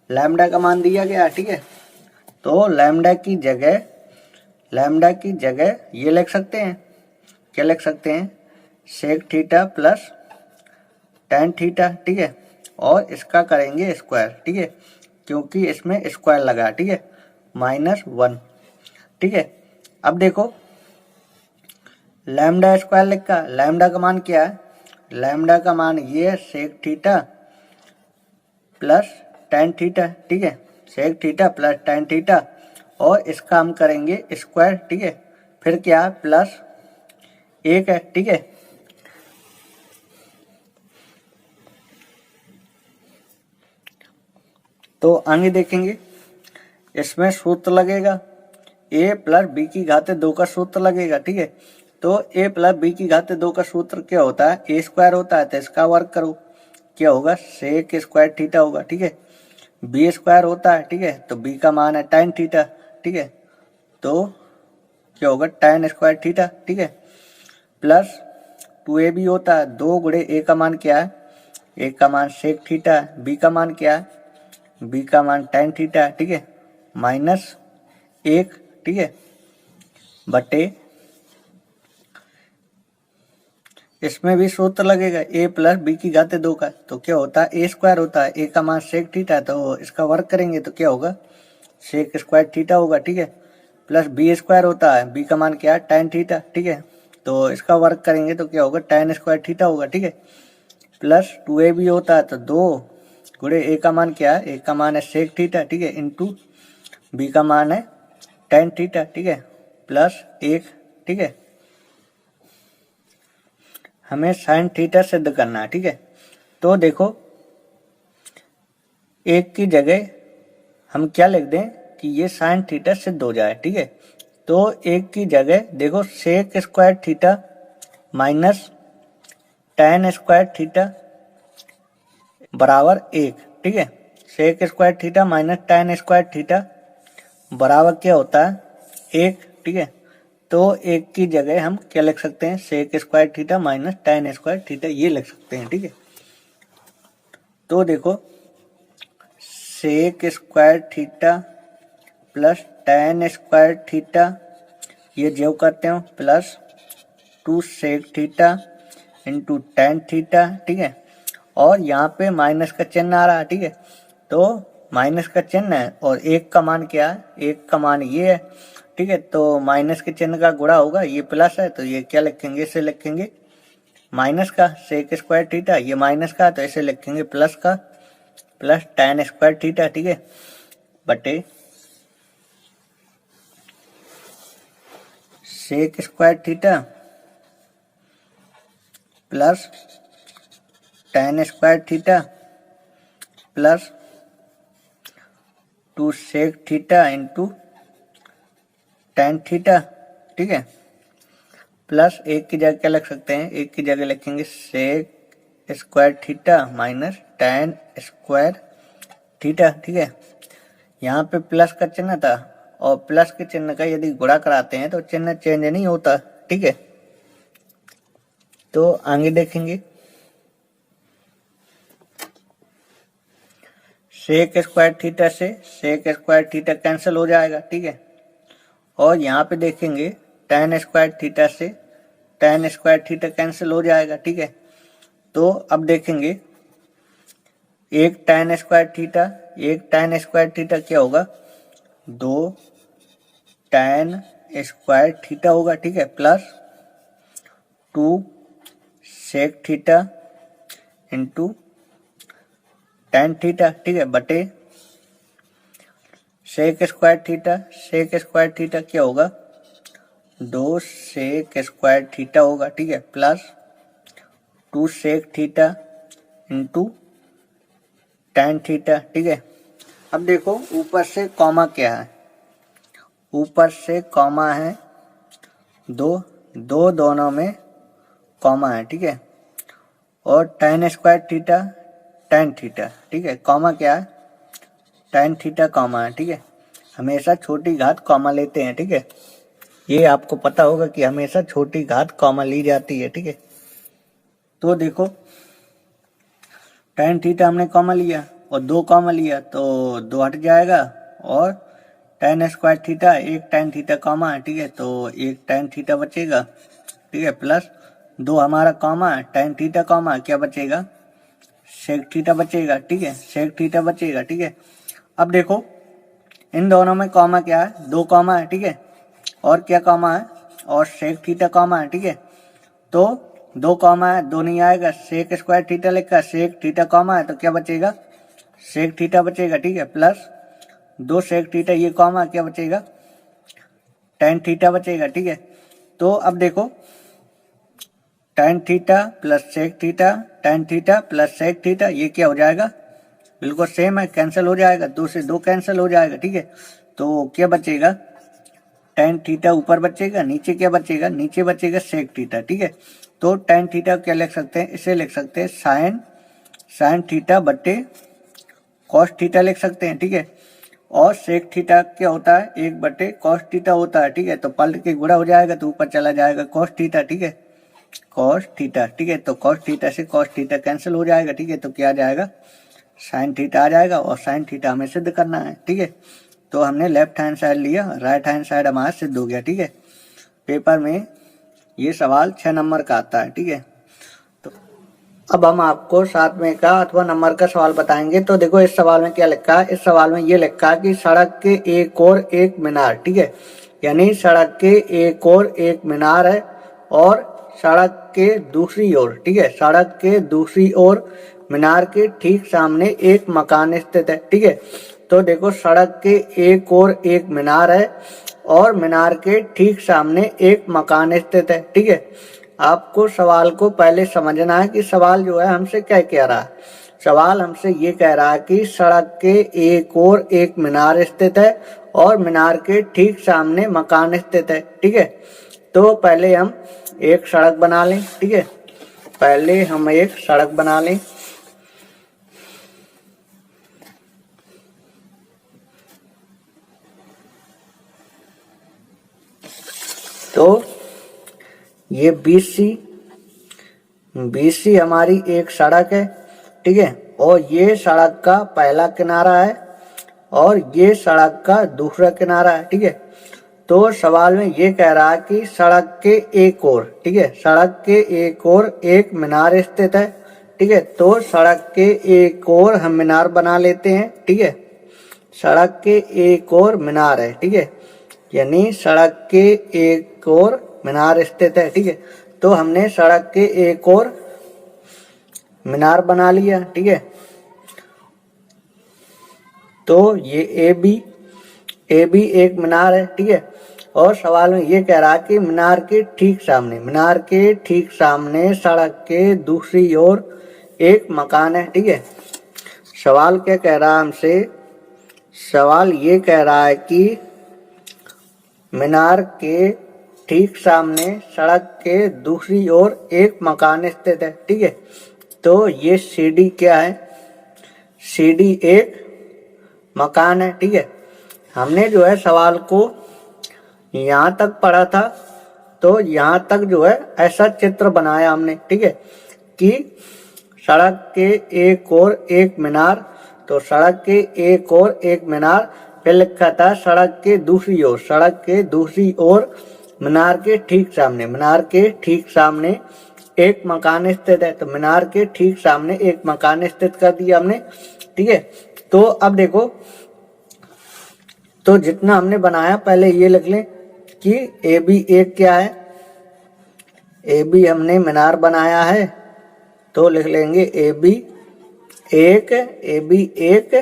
लैम्डा का मान दिया गया। ठीक है, तो लैम्डा की जगह ये लिख सकते हैं, क्या लिख सकते हैं, sec theta plus tan theta. ठीक है, और इसका करेंगे स्क्वायर। ठीक है, क्योंकि इसमें स्क्वायर लगा। ठीक है, -1। ठीक है, अब देखो लैम्डा स्क्वायर लिखा, लैम्डा का मान क्या है, लैम्डा का मान ये है sec theta plus tan theta. ठीक है, sec theta plus tan theta और इसका हम करेंगे स्क्वायर। ठीक है, फिर क्या प्लस 1 है। ठीक है, तो आगे देखेंगे इसमें सूत्र लगेगा a प्लस बी की घाते 2 का सूत्र लगेगा। ठीक है, तो a प्लस बी की घाते 2 का सूत्र क्या होता है, a स्क्वायर होता है, तो इसका वर्ग करो क्या होगा, सेक स्क्वायर थीटा होगा। ठीक है, b स्क्वायर होता है। ठीक है, तो b का मान है टेन थीटा। ठीक है, तो क्या होगा टेन स्क्वायर थीटा। ठीक है, प्लस 2ab होता है, 2 गुणे a का मान क्या है, a का मान सेक थीटा है, b का मान क्या है, b का मान टेन थीटा है। ठीक है, -1। ठीक है, बटे इसमें भी सूत्र लगेगा a प्लस बी की घाते 2 का, तो क्या होता है a स्क्वायर होता है, a का मान सेक थीटा है, तो इसका वर्ग करेंगे तो क्या होगा सेक स्क्वायर थीटा होगा। ठीक है, प्लस बी स्क्वायर होता है, b का मान क्या है टेन थीटा। ठीक है, तो इसका वर्ग करेंगे तो क्या होगा टेन स्क्वायर थीटा होगा। ठीक है, प्लस 2ab होता है, तो 2 गुणे a का मान क्या है, a का मान है सेक थीटा। ठीक है, इंटू b का मान है टेन थीटा। ठीक है, प्लस 1। ठीक है, हमें साइन थीटा सिद्ध करना है। ठीक है, तो देखो 1 की जगह हम क्या लिख दें कि ये साइन थीटा सिद्ध हो जाए। ठीक है, तो 1 की जगह देखो sec square theta minus tan square theta बराबर 1। ठीक है, sec square theta minus tan square theta बराबर क्या होता है 1। ठीक है, तो 1 की जगह हम क्या लिख सकते हैं, sec square theta minus tan square theta, ये लिख सकते हैं। ठीक है, तो देखो sec square theta plus tan square theta ये जो करते हो plus 2 sec theta into tan theta. ठीक है, और यहाँ पे माइनस का चिन्ह आ रहा है। ठीक है, तो माइनस का चिन्ह है और 1 का मान क्या है, 1 का मान ये है। ठीक है, तो माइनस के चिन्ह का गुणा होगा, ये प्लस है तो ये क्या लिखेंगे, इसे लिखेंगे माइनस का सेक स्क्वायर थीटा, ये माइनस का तो इसे लिखेंगे प्लस का, प्लस टेन स्क्वायर थीटा। ठीक है, बटे sec square theta plus tan square theta plus 2 sec theta into tan theta. ठीक है, प्लस 1 की जगह क्या लिख सकते हैं, 1 की जगह लिखेंगे sec square theta minus tan square theta. ठीक है, यहाँ पे प्लस का चिन्ह था और प्लस के चिन्ह का यदि गुणा कराते हैं तो चिन्ह चेंज नहीं होता। ठीक है, तो आगे देखेंगे सेक स्क्वायर थीटा से सेक स्क्वायर थीटा कैंसिल हो जाएगा। ठीक है, और यहाँ पे देखेंगे टेन स्क्वायर थीटा से टेन स्क्वायर थीटा कैंसिल हो जाएगा। ठीक है, तो अब देखेंगे एक टेन स्क्वायर थीटा क्या होगा, 2 टेन स्क्वायर थीटा होगा। ठीक है, plus 2 sec theta into tan theta. ठीक है, बटे sec square theta, sec square theta क्या होगा, 2 सेक स्क्वायर थीटा होगा, ठीक है, plus 2 sec theta into tan theta, ठीक है। अब देखो ऊपर से कॉमा क्या है, ऊपर से कॉमा है 2 दोनों में कॉमा है, ठीक है, और tan square theta tan theta, ठीक है, कॉमा क्या है, tan थीटा कॉमा है, ठीक है। हमेशा छोटी घात कॉमा लेते हैं, ठीक है, ये आपको पता होगा कि हमेशा छोटी घात कॉमा ली जाती है, ठीक है। तो देखो tan थीटा हमने कॉमा लिया और 2 कॉमा लिया तो 2 हट जाएगा, और tan स्क्वायर थीटा, एक tan थीटा कॉमा है, ठीक है, तो एक tan थीटा बचेगा, ठीक है, प्लस 2 हमारा कॉमा है, tan थीटा कॉमा क्या बचेगा, सेक थीटा बचेगा, ठीक है, सेक थीटा बचेगा, ठीक है। अब देखो इन दोनों में कॉमा क्या है, 2 कॉमा है, ठीक है, और क्या कॉमा है, और सेक थीटा कॉमा है, ठीक है। तो 2 कॉमा है, 2 नहीं आएगा, सेक स्क्वायर थीटा लिखा, सेक थीटा कॉमा है तो क्या बचेगा, सेक थीटा बचेगा, ठीक है, प्लस 2 सेक थीटा ये कॉमा क्या बचेगा, tan थीटा बचेगा, ठीक है। तो अब देखो tan theta plus sec theta, tan theta plus sec theta, ये क्या हो जाएगा, बिल्कुल सेम है, कैंसिल हो जाएगा, 2 से 2 कैंसिल हो जाएगा, ठीक है। तो क्या बचेगा, tan थीटा ऊपर बचेगा, नीचे क्या बचेगा, नीचे बचेगा सेक थीटा, ठीक है। तो tan थीटा क्या लिख सकते हैं, इसे लिख सकते हैं साइन थीटा बटे कॉस थीटा लिख सकते हैं, ठीक है। और सेक थीटा क्या होता है, 1 बटे कॉस थीटा होता है, ठीक है, तो पलट के गुणा हो जाएगा तो ऊपर चला जाएगा कॉस थीटा, ठीक है, कॉस थीटा, ठीक है। तो कॉस थीटा से कॉस थीटा कैंसिल हो जाएगा, ठीक है, तो क्या आ जाएगा, साइन थीटा आ जाएगा, और साइन थीटा हमें सिद्ध करना है, ठीक है। तो हमने लेफ्ट हैंड साइड लिया, राइट हैंड साइड हमारा सिद्ध हो गया, ठीक है। पेपर में ये सवाल 6 नंबर का आता है, ठीक है। तो अब हम आपको 7वें का अथवा नंबर का सवाल बताएंगे। तो देखो इस सवाल में क्या लिखा है, इस सवाल में ये लिखा है कि सड़क के एक और एक मीनार, ठीक है, यानी सड़क के एक और एक मीनार है, और सड़क के दूसरी ओर, ठीक है, सड़क के दूसरी ओर मीनार के ठीक सामने एक मकान स्थित है, ठीक है। तो देखो सड़क के एक और एक मीनार है और मीनार के ठीक सामने एक मकान स्थित है, ठीक है। आपको सवाल को पहले समझना है कि सवाल जो है हमसे क्या कह रहा है। सवाल हमसे ये कह रहा है कि सड़क के एक और एक मीनार स्थित है और मीनार के ठीक सामने मकान स्थित है, ठीक है। तो पहले हम एक सड़क बना लें, ठीक है, पहले हम एक सड़क बना लें। तो ये BC हमारी एक सड़क है, ठीक है, और ये सड़क का पहला किनारा है और ये सड़क का दूसरा किनारा है, ठीक है। तो सवाल में ये कह रहा है कि सड़क के एक ओर, ठीक है, सड़क के एक ओर एक मीनार स्थित है, ठीक है। तो सड़क के एक ओर हम मीनार बना लेते हैं, ठीक है, सड़क के एक ओर मीनार है, ठीक है, यानी सड़क के एक ओर मीनार स्थित है, ठीक है। तो हमने सड़क के एक ओर मीनार बना लिया, ठीक है। तो ये AB एक मीनार है, ठीक है, और सवाल में ये कह रहा है कि मीनार के ठीक सामने सड़क के दूसरी ओर एक मकान है, ठीक है। सवाल क्या कह रहा है हमसे, सवाल ये कह रहा है कि मीनार के ठीक सामने सड़क के दूसरी ओर एक मकान स्थित है, ठीक है। तो ये CD क्या है, CD एक मकान है, ठीक है। हमने जो है सवाल को यहाँ तक पढ़ा था, तो यहाँ तक जो है ऐसा चित्र बनाया हमने, ठीक है, कि सड़क के एक ओर एक मीनार, तो सड़क के एक ओर एक मीनार, फिर लिखा था सड़क के दूसरी ओर मीनार के ठीक सामने एक मकान स्थित है। तो मीनार के ठीक सामने एक मकान स्थित कर दिया हमने, ठीक है। तो अब देखो, तो जितना हमने बनाया पहले ये लिख लें कि AB एक क्या है, AB हमने मीनार बनाया है, तो लिख लेंगे AB एक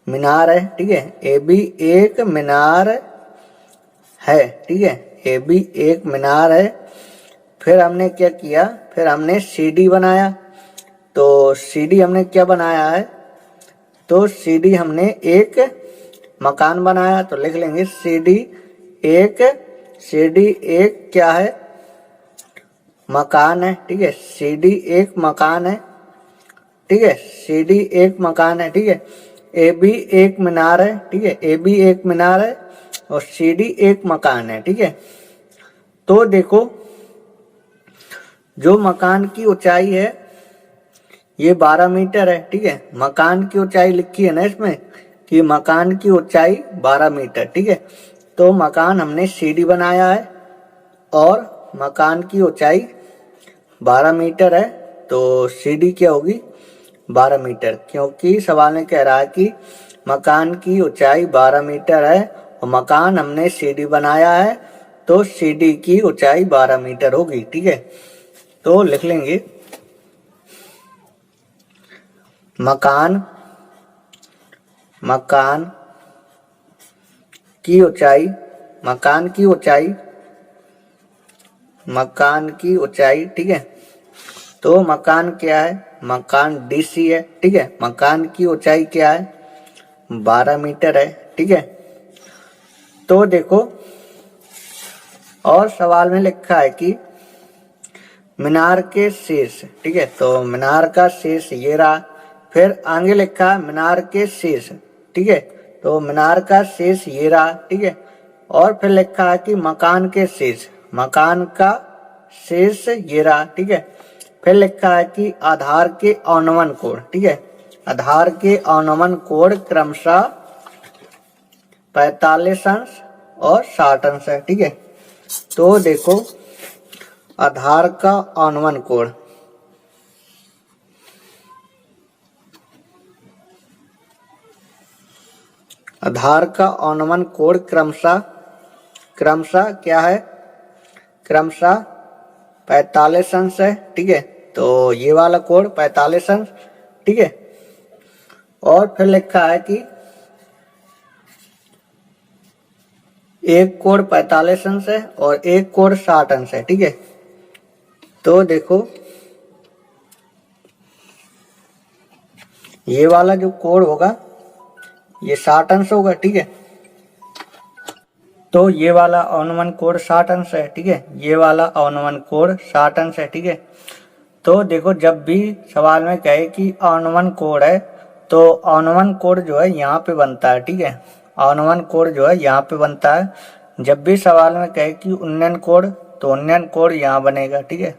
मीनार है, ठीक है। ए बी एक मीनार है, ठीक है। ए बी एक मीनार है। फिर हमने क्या किया, फिर हमने सी डी बनाया। तो सी डी हमने क्या बनाया है, तो सी डी हमने एक मकान बनाया। तो लिख लेंगे सी डी एक क्या है, मकान है, ठीक है। सी डी एक मकान है, ठीक है। सी डी एक मकान है, ठीक है। ए बी एक मीनार है, ठीक है। ए बी एक मीनार है और सी डी एक मकान है, ठीक है। तो देखो जो मकान की ऊंचाई है ये 12 मीटर है, ठीक है। मकान की ऊंचाई लिखी है ना इसमें कि मकान की ऊंचाई 12 मीटर, ठीक है। तो मकान हमने सीढ़ी बनाया है और मकान की ऊंचाई 12 मीटर है। तो सीढ़ी क्या होगी, 12 मीटर, क्योंकि सवाल में कह रहा है कि मकान की ऊंचाई 12 मीटर है और मकान हमने सीढ़ी बनाया है, तो सीढ़ी की ऊंचाई 12 मीटर होगी, ठीक है। तो लिख लेंगे मकान की ऊंचाई, ठीक है। तो मकान क्या है, मकान डीसी है, ठीक है। मकान की ऊंचाई क्या है, 12 मीटर है, ठीक है। तो देखो और सवाल में लिखा है कि मीनार के शीर्ष, ठीक है। तो मीनार का शीर्ष ये रहा। फिर आगे लिखा है मीनार के शीर्ष, ठीक है। तो मीनार का शीर्ष ये रहा, ठीक है। और फिर लिखा है कि मकान के शीर्ष, मकान का शीर्ष ये रहा, ठीक है। फिर लिखा है कि आधार के औनवन कोण, ठीक है। आधार के औनवन कोण क्रमशः 45 अंश और 60 अंश है, ठीक है। तो देखो आधार का औनवन कोण, आधार का औनवन कोण क्रमशः क्या है, क्रमशः 45 अंश है, ठीक है। तो ये वाला कोण 45 अंश, ठीक है। और फिर लिखा है कि एक कोण 45 अंश है और एक कोण 60 अंश है, ठीक है। तो देखो ये वाला जो कोण होगा ये 60 अंश होगा, ठीक है। तो ये वाला औनवन कोण 60 अंश है, ठीक है। ये वाला औनवन कोण 60 अंश है, ठीक है। तो देखो जब भी सवाल में कहे कि औनवन कोण है तो औनवन कोण जो है यहाँ पे बनता है, ठीक है। औनवन कोण जो है यहाँ पे बनता है। जब भी सवाल में कहे कि उन्नयन कोण तो उन्नयन कोण यहाँ बनेगा, ठीक है।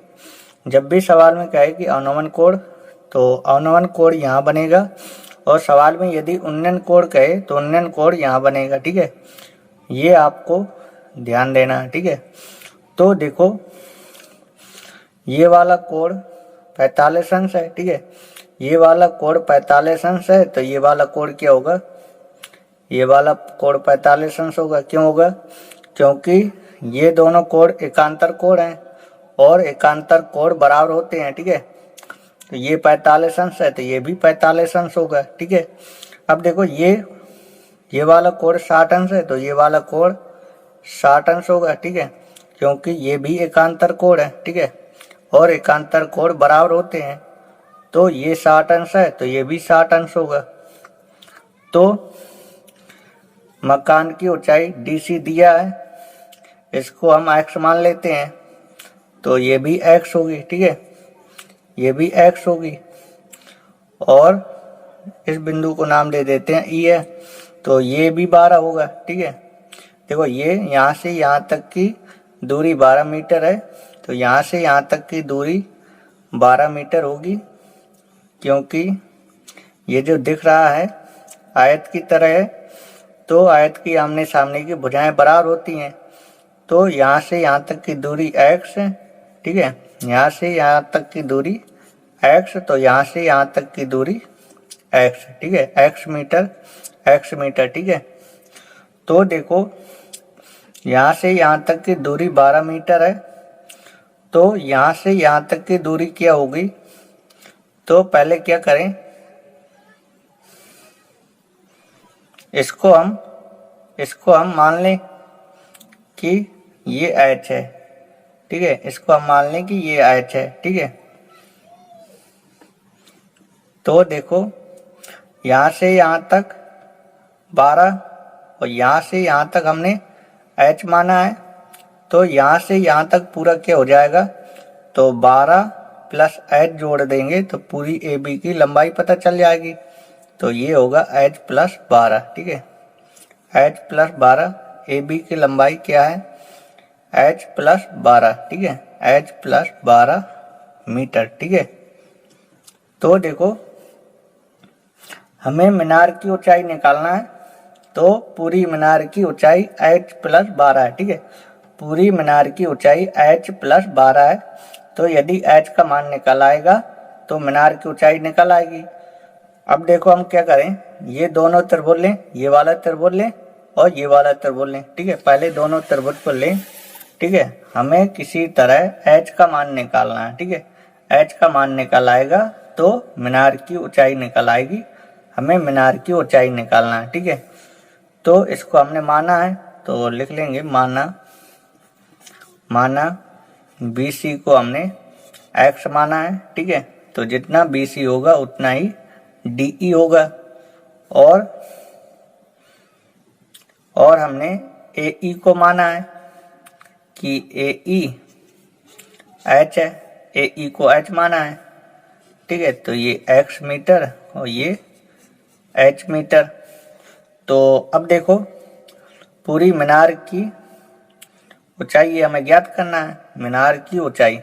जब भी सवाल में कहे कि औनवन कोण तो औनवन कोण यहाँ बनेगा और सवाल में यदि उन्नयन कोण कहे तो उन्नयन कोण यहाँ बनेगा, ठीक है। ये आपको ध्यान देना है, ठीक है। तो देखो ये वाला कोण 45 अंश है, ठीक है। ये वाला कोण 45 अंश है तो ये वाला कोण क्या होगा, ये वाला कोण 45 अंश होगा। क्यों होगा, क्योंकि ये दोनों कोण एकांतर कोण हैं और एकांतर कोण बराबर होते हैं, ठीक है। तो ये 45 अंश है तो ये भी 45 अंश होगा, ठीक है। अब देखो ये वाला कोण 60 अंश है तो ये वाला कोण 60 अंश होगा, ठीक है। क्योंकि ये भी एकांतर कोण है, ठीक है। और एकांतर कोण बराबर होते हैं तो ये 60 अंश है तो ये भी 60 अंश होगा। तो मकान की ऊंचाई डीसी दिया है, इसको हम x मान लेते हैं तो ये भी x होगी, ठीक है। ये भी x होगी और इस बिंदु को नाम दे देते हैं E है तो ये भी 12 होगा, ठीक है। देखो ये यहाँ से यहाँ तक की दूरी 12 मीटर है तो यहाँ से यहाँ तक की दूरी 12 मीटर होगी, क्योंकि ये जो दिख रहा है आयत की तरह है तो आयत की आमने सामने की भुजाएं बराबर होती हैं। तो यहाँ से यहाँ तक की दूरी x है, ठीक है। यहाँ से यहाँ तक की दूरी x तो यहाँ से यहाँ तक की दूरी x, ठीक है। x मीटर, ठीक है। तो देखो यहाँ से यहाँ तक की दूरी 12 मीटर है तो यहाँ से यहाँ तक की दूरी क्या होगी, तो पहले क्या करें, इसको हम मान लें कि ये h है, ठीक है। इसको हम मान लें कि ये h है, ठीक है। तो देखो यहाँ से यहाँ तक 12 और यहाँ से यहाँ तक हमने h माना है, तो यहाँ से यहाँ तक पूरा क्या हो जाएगा, तो 12 प्लस h जोड़ देंगे तो पूरी AB की लंबाई पता चल जाएगी। तो ये होगा h प्लस 12, ठीक है। h प्लस 12 AB की लंबाई क्या है, h प्लस 12, ठीक है। h प्लस 12 मीटर, ठीक है। तो देखो हमें मीनार की ऊंचाई निकालना है, तो पूरी मीनार की ऊंचाई h प्लस 12 है, ठीक है। पूरी मीनार की ऊंचाई h प्लस 12 है, तो यदि h का मान निकल आएगा तो मीनार की ऊंचाई निकल आएगी। अब देखो हम क्या करें, ये दोनों त्रिभुज लें, ये वाला त्रिभुज लें और ये वाला त्रिभुज लें, ठीक है। पहले दोनों त्रिभुज को लें, ठीक है। हमें किसी तरह h का मान निकालना है, ठीक है। h का मान निकल आएगा तो मीनार की ऊंचाई निकल आएगी। हमें मीनार की ऊंचाई निकालना है, ठीक है। तो इसको हमने माना है, तो लिख लेंगे माना BC को हमने x माना है, ठीक है। तो जितना BC होगा उतना ही DE होगा। और हमने AE को माना है कि AE h है, AE को h माना है, ठीक है। तो ये x मीटर और ये h मीटर। तो अब देखो पूरी मीनार की ऊंचाई हमें ज्ञात करना है। मीनार की ऊंचाई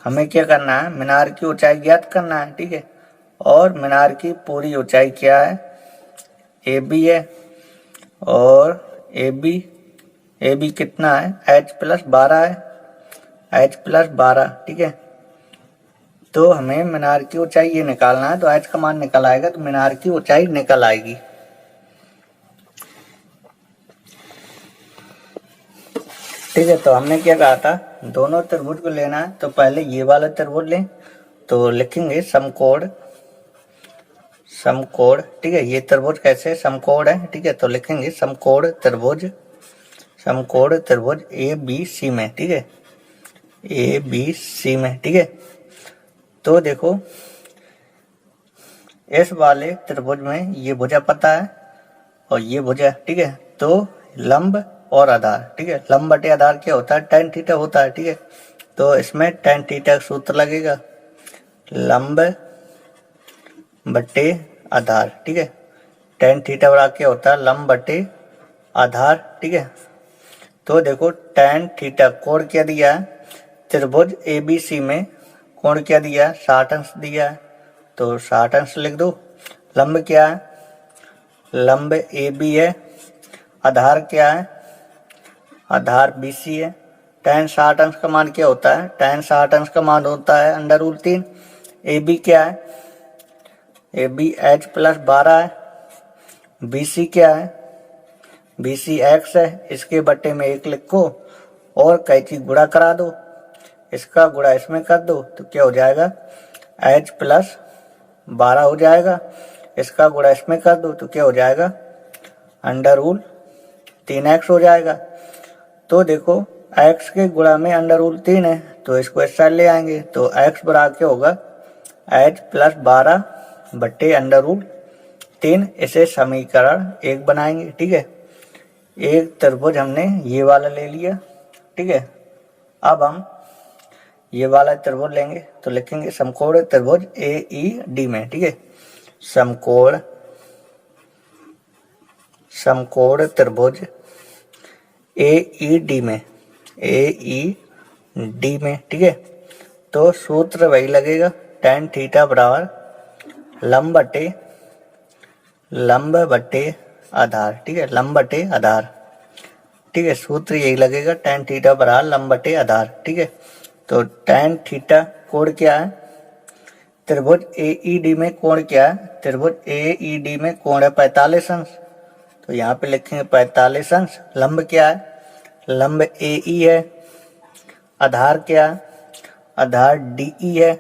हमें क्या करना है, मीनार की ऊंचाई ज्ञात करना है, ठीक है। और मीनार की पूरी ऊंचाई क्या है, AB है। और AB कितना है, h प्लस 12 है, h प्लस 12, ठीक है। तो हमें मीनार की ऊंचाई ये निकालना है, तो h का मान निकल आएगा तो मीनार की ऊंचाई निकल आएगी। ठीक है, तो हमने क्या कहा था, दोनों त्रिभुज को लेना है, तो पहले ये वाला त्रिभुज लें, तो लिखेंगे समकोण, ठीक है। ये त्रिभुज कैसे समकोण है, ठीक है। तो लिखेंगे समकोण त्रिभुज ABC में, ठीक है, ABC में, ठीक है। तो देखो इस वाले त्रिभुज में ये भुजा पता है और ये भुजा, ठीक है। तो लंब और आधार, ठीक है। लंब बटे आधार क्या होता है, tan थीटा होता है, ठीक है। तो इसमें tan थीटा का सूत्र लगेगा, लंब बटे आधार, ठीक है। tan थीटा बराबर क्या होता है, लंब बटे आधार, ठीक है। तो देखो tan थीटा कोण क्या दिया है, त्रिभुज ABC में कोण क्या दिया है, 60 अंश दिया है, तो 60 अंश लिख दो। लंब क्या है, लंब AB है, आधार क्या है, आधार BC है। tan 60 अंश का मान क्या होता है, tan 60 अंश का मान होता है √3। AB क्या है, AB h प्लस 12 है। BC क्या है, BC x है, इसके बटे में 1 लिखो और कैंची गुणा करा दो, इसका गुणा इसमें कर दो, तो क्या हो जाएगा, h प्लस 12 हो जाएगा। इसका गुणा इसमें कर दो तो क्या हो जाएगा, √3x हो जाएगा। तो देखो x के गुणा में √3 है, तो इसको इस साइड ले आएंगे, तो x बराबर क्या होगा, h प्लस 12 बटे √3। इसे समीकरण 1 बनाएंगे, ठीक है। एक त्रिभुज हमने ये वाला ले लिया, ठीक है। अब हम ये वाला त्रिभुज लेंगे, तो लिखेंगे समकोण त्रिभुज AED में, ठीक है। समकोण त्रिभुज AED में, ठीक है। तो सूत्र वही लगेगा, tan थीटा बराबर लंब बटे आधार, ठीक है, लंब बटे आधार, ठीक है। सूत्र यही लगेगा, tan थीटा बराबर लंब बटे आधार, ठीक है। तो tan थीटा कोण क्या है, त्रिभुज AED में कोण क्या है, त्रिभुज AED में कोण है 45 अंश, तो यहाँ पे लिखेंगे 45 अंश। लंब क्या है, लंब AE है, आधार क्या है, आधार DE है,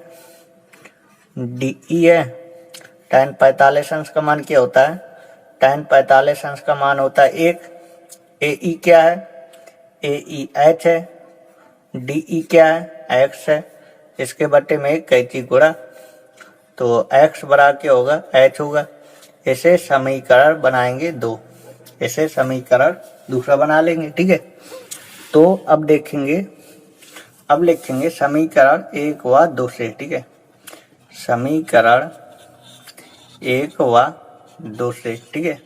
DE है। tan 45 अंश का मान क्या होता है? tan 45 अंश का मान होता है 1। AE क्या है? AE H है। DE क्या है? X है। इसके बट्टे में एक कैंची गुणा, तो X बराबर क्या होगा? H होगा। इसे समीकरण बनाएंगे 2, इसे समीकरण दूसरा बना लेंगे, ठीक है। तो अब देखेंगे, अब लिखेंगे समीकरण 1 व 2 से, ठीक है। समीकरण 1 व 2 से, ठीक है।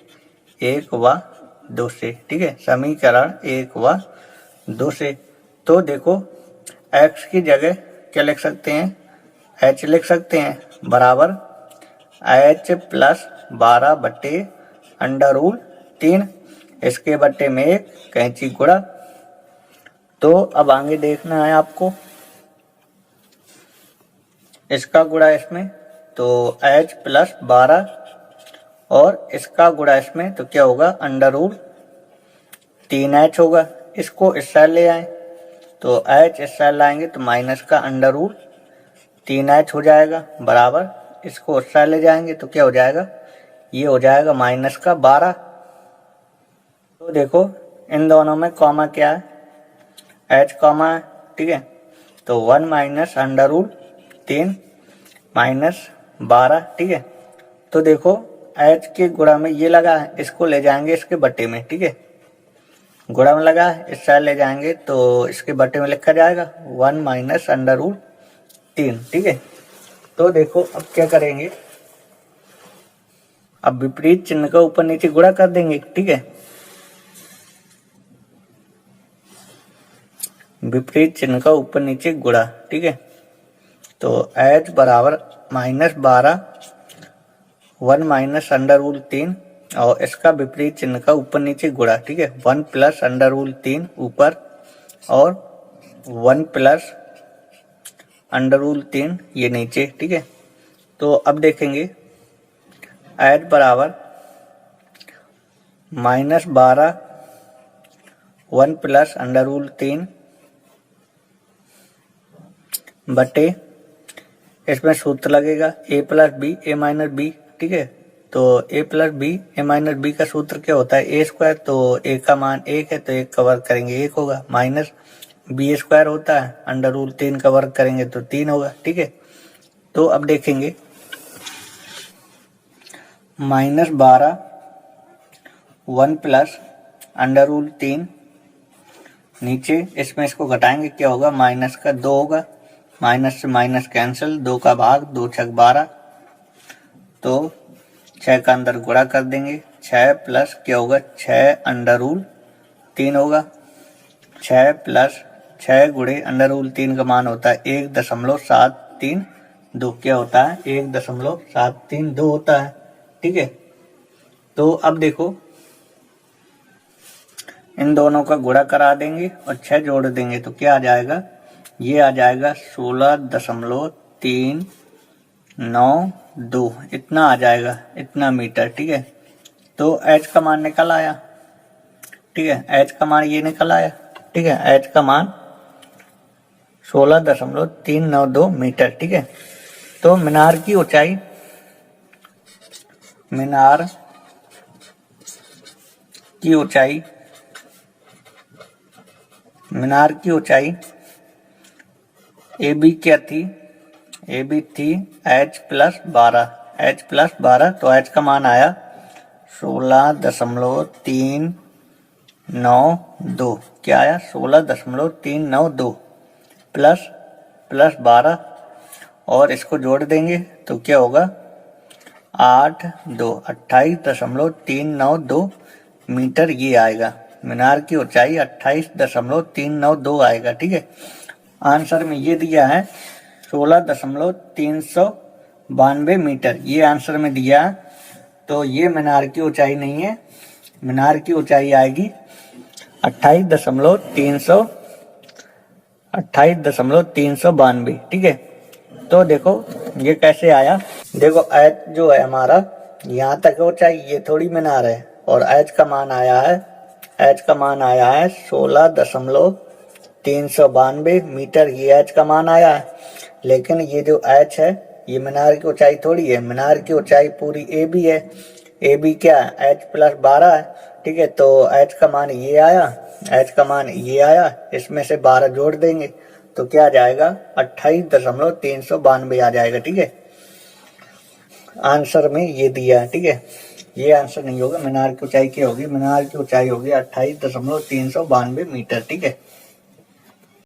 1 व 2 से, ठीक है। समीकरण 1 व 2 से। तो देखो x की जगह क्या लिख सकते हैं? h लिख सकते हैं, बराबर h प्लस 12 बट्टे √3, इसके बट्टे में एक कैंची गुणा। तो अब आगे देखना है आपको, इसका गुणा इसमें, तो h प्लस 12 और इसका गुणा इसमें, तो क्या होगा? √3h होगा। इसको इस साइड ले आए, तो h इस साइड लाएंगे तो माइनस का √3h हो जाएगा, बराबर इसको उस साइड ले जाएंगे तो क्या हो जाएगा? ये हो जाएगा माइनस का 12। तो देखो इन दोनों में कॉमा क्या है? h कॉमा है, ठीक है। तो 1 माइनस √3 माइनस 12, ठीक है। तो देखो h के गुणा में ये लगा है, इसको ले जाएंगे इसके बट्टे में, ठीक है। गुणा में लगा है, इस साइड ले जाएंगे तो इसके बट्टे में लिखा जाएगा 1 माइनस √3, ठीक है। तो देखो अब क्या करेंगे, अब विपरीत चिन्ह का ऊपर नीचे गुणा कर देंगे, ठीक है। विपरीत चिन्ह का ऊपर नीचे गुणा, ठीक है। तो h बराबर -12 1 माइनस √3 और इसका विपरीत चिन्ह का ऊपर नीचे गुणा, ठीक है। 1 प्लस √3 ऊपर और 1 प्लस √3 ये नीचे, ठीक है। तो अब देखेंगे h बराबर -12 1 प्लस √3 बटे, इसमें सूत्र लगेगा a plus B a minus B, ठीक है। तो a plus B a minus B का सूत्र क्या होता है? a square. तो a का मान 1 है तो 1 का वर्ग करेंगे 1 होगा, माइनस b स्क्वायर होता है, √3 का वर्ग करेंगे तो 3 होगा, ठीक है। तो अब देखेंगे -12 1 प्लस √3 नीचे, इसमें इसको घटाएंगे क्या होगा? माइनस का 2 होगा, माइनस से माइनस कैंसिल, 2 का भाग 2 छक 12, तो 6 का अंदर गुणा कर देंगे, 6 प्लस क्या होगा? 6 √3 होगा। 6 प्लस 6 गुणे √3 का मान होता है 1.732, क्या होता है? 1.732 होता है, ठीक है। तो अब देखो इन दोनों का गुणा करा देंगे और 6 जोड़ देंगे तो क्या आ जाएगा? ये आ जाएगा 16.392, इतना आ जाएगा, इतना मीटर, ठीक है। तो h का मान निकल आया, ठीक है। h का मान ये निकल आया, ठीक है। h का मान 16.392 मीटर, ठीक है। तो मीनार की ऊंचाई, मीनार की ऊंचाई, मीनार की ऊंचाई AB क्या थी? AB थी h प्लस 12, तो h का मान आया 16.392, क्या आया? 16.392 प्लस 12 और इसको जोड़ देंगे तो क्या होगा? 28.392 मीटर ये आएगा। मीनार की ऊंचाई 28.392 आएगा, ठीक है। आंसर में ये दिया है 16.392 मीटर, ये आंसर में दिया है। तो ये मीनार की ऊंचाई नहीं है, मीनार की ऊंचाई आएगी 28.392, ठीक है। तो देखो ये कैसे आया, देखो h जो है हमारा यहाँ तक ऊंचाई, ये थोड़ी मीनार है, और h का मान आया है 16.392 392 मीटर ये h का मान आया है। लेकिन ये जो h है ये मीनार की ऊंचाई थोड़ी है, मीनार की ऊंचाई पूरी AB है। AB क्या है, h प्लस 12 है, ठीक है। तो h का मान ये आया, h का मान ये आया, इसमें से 12 जोड़ देंगे तो क्या आ जाएगा 28.392 आ जाएगा, ठीक है। आंसर में ये दिया है, ठीक है। ये आंसर नहीं होगा, मीनार की ऊंचाई क्या होगी, मीनार की ऊंचाई होगी 28.392 मीटर, ठीक है।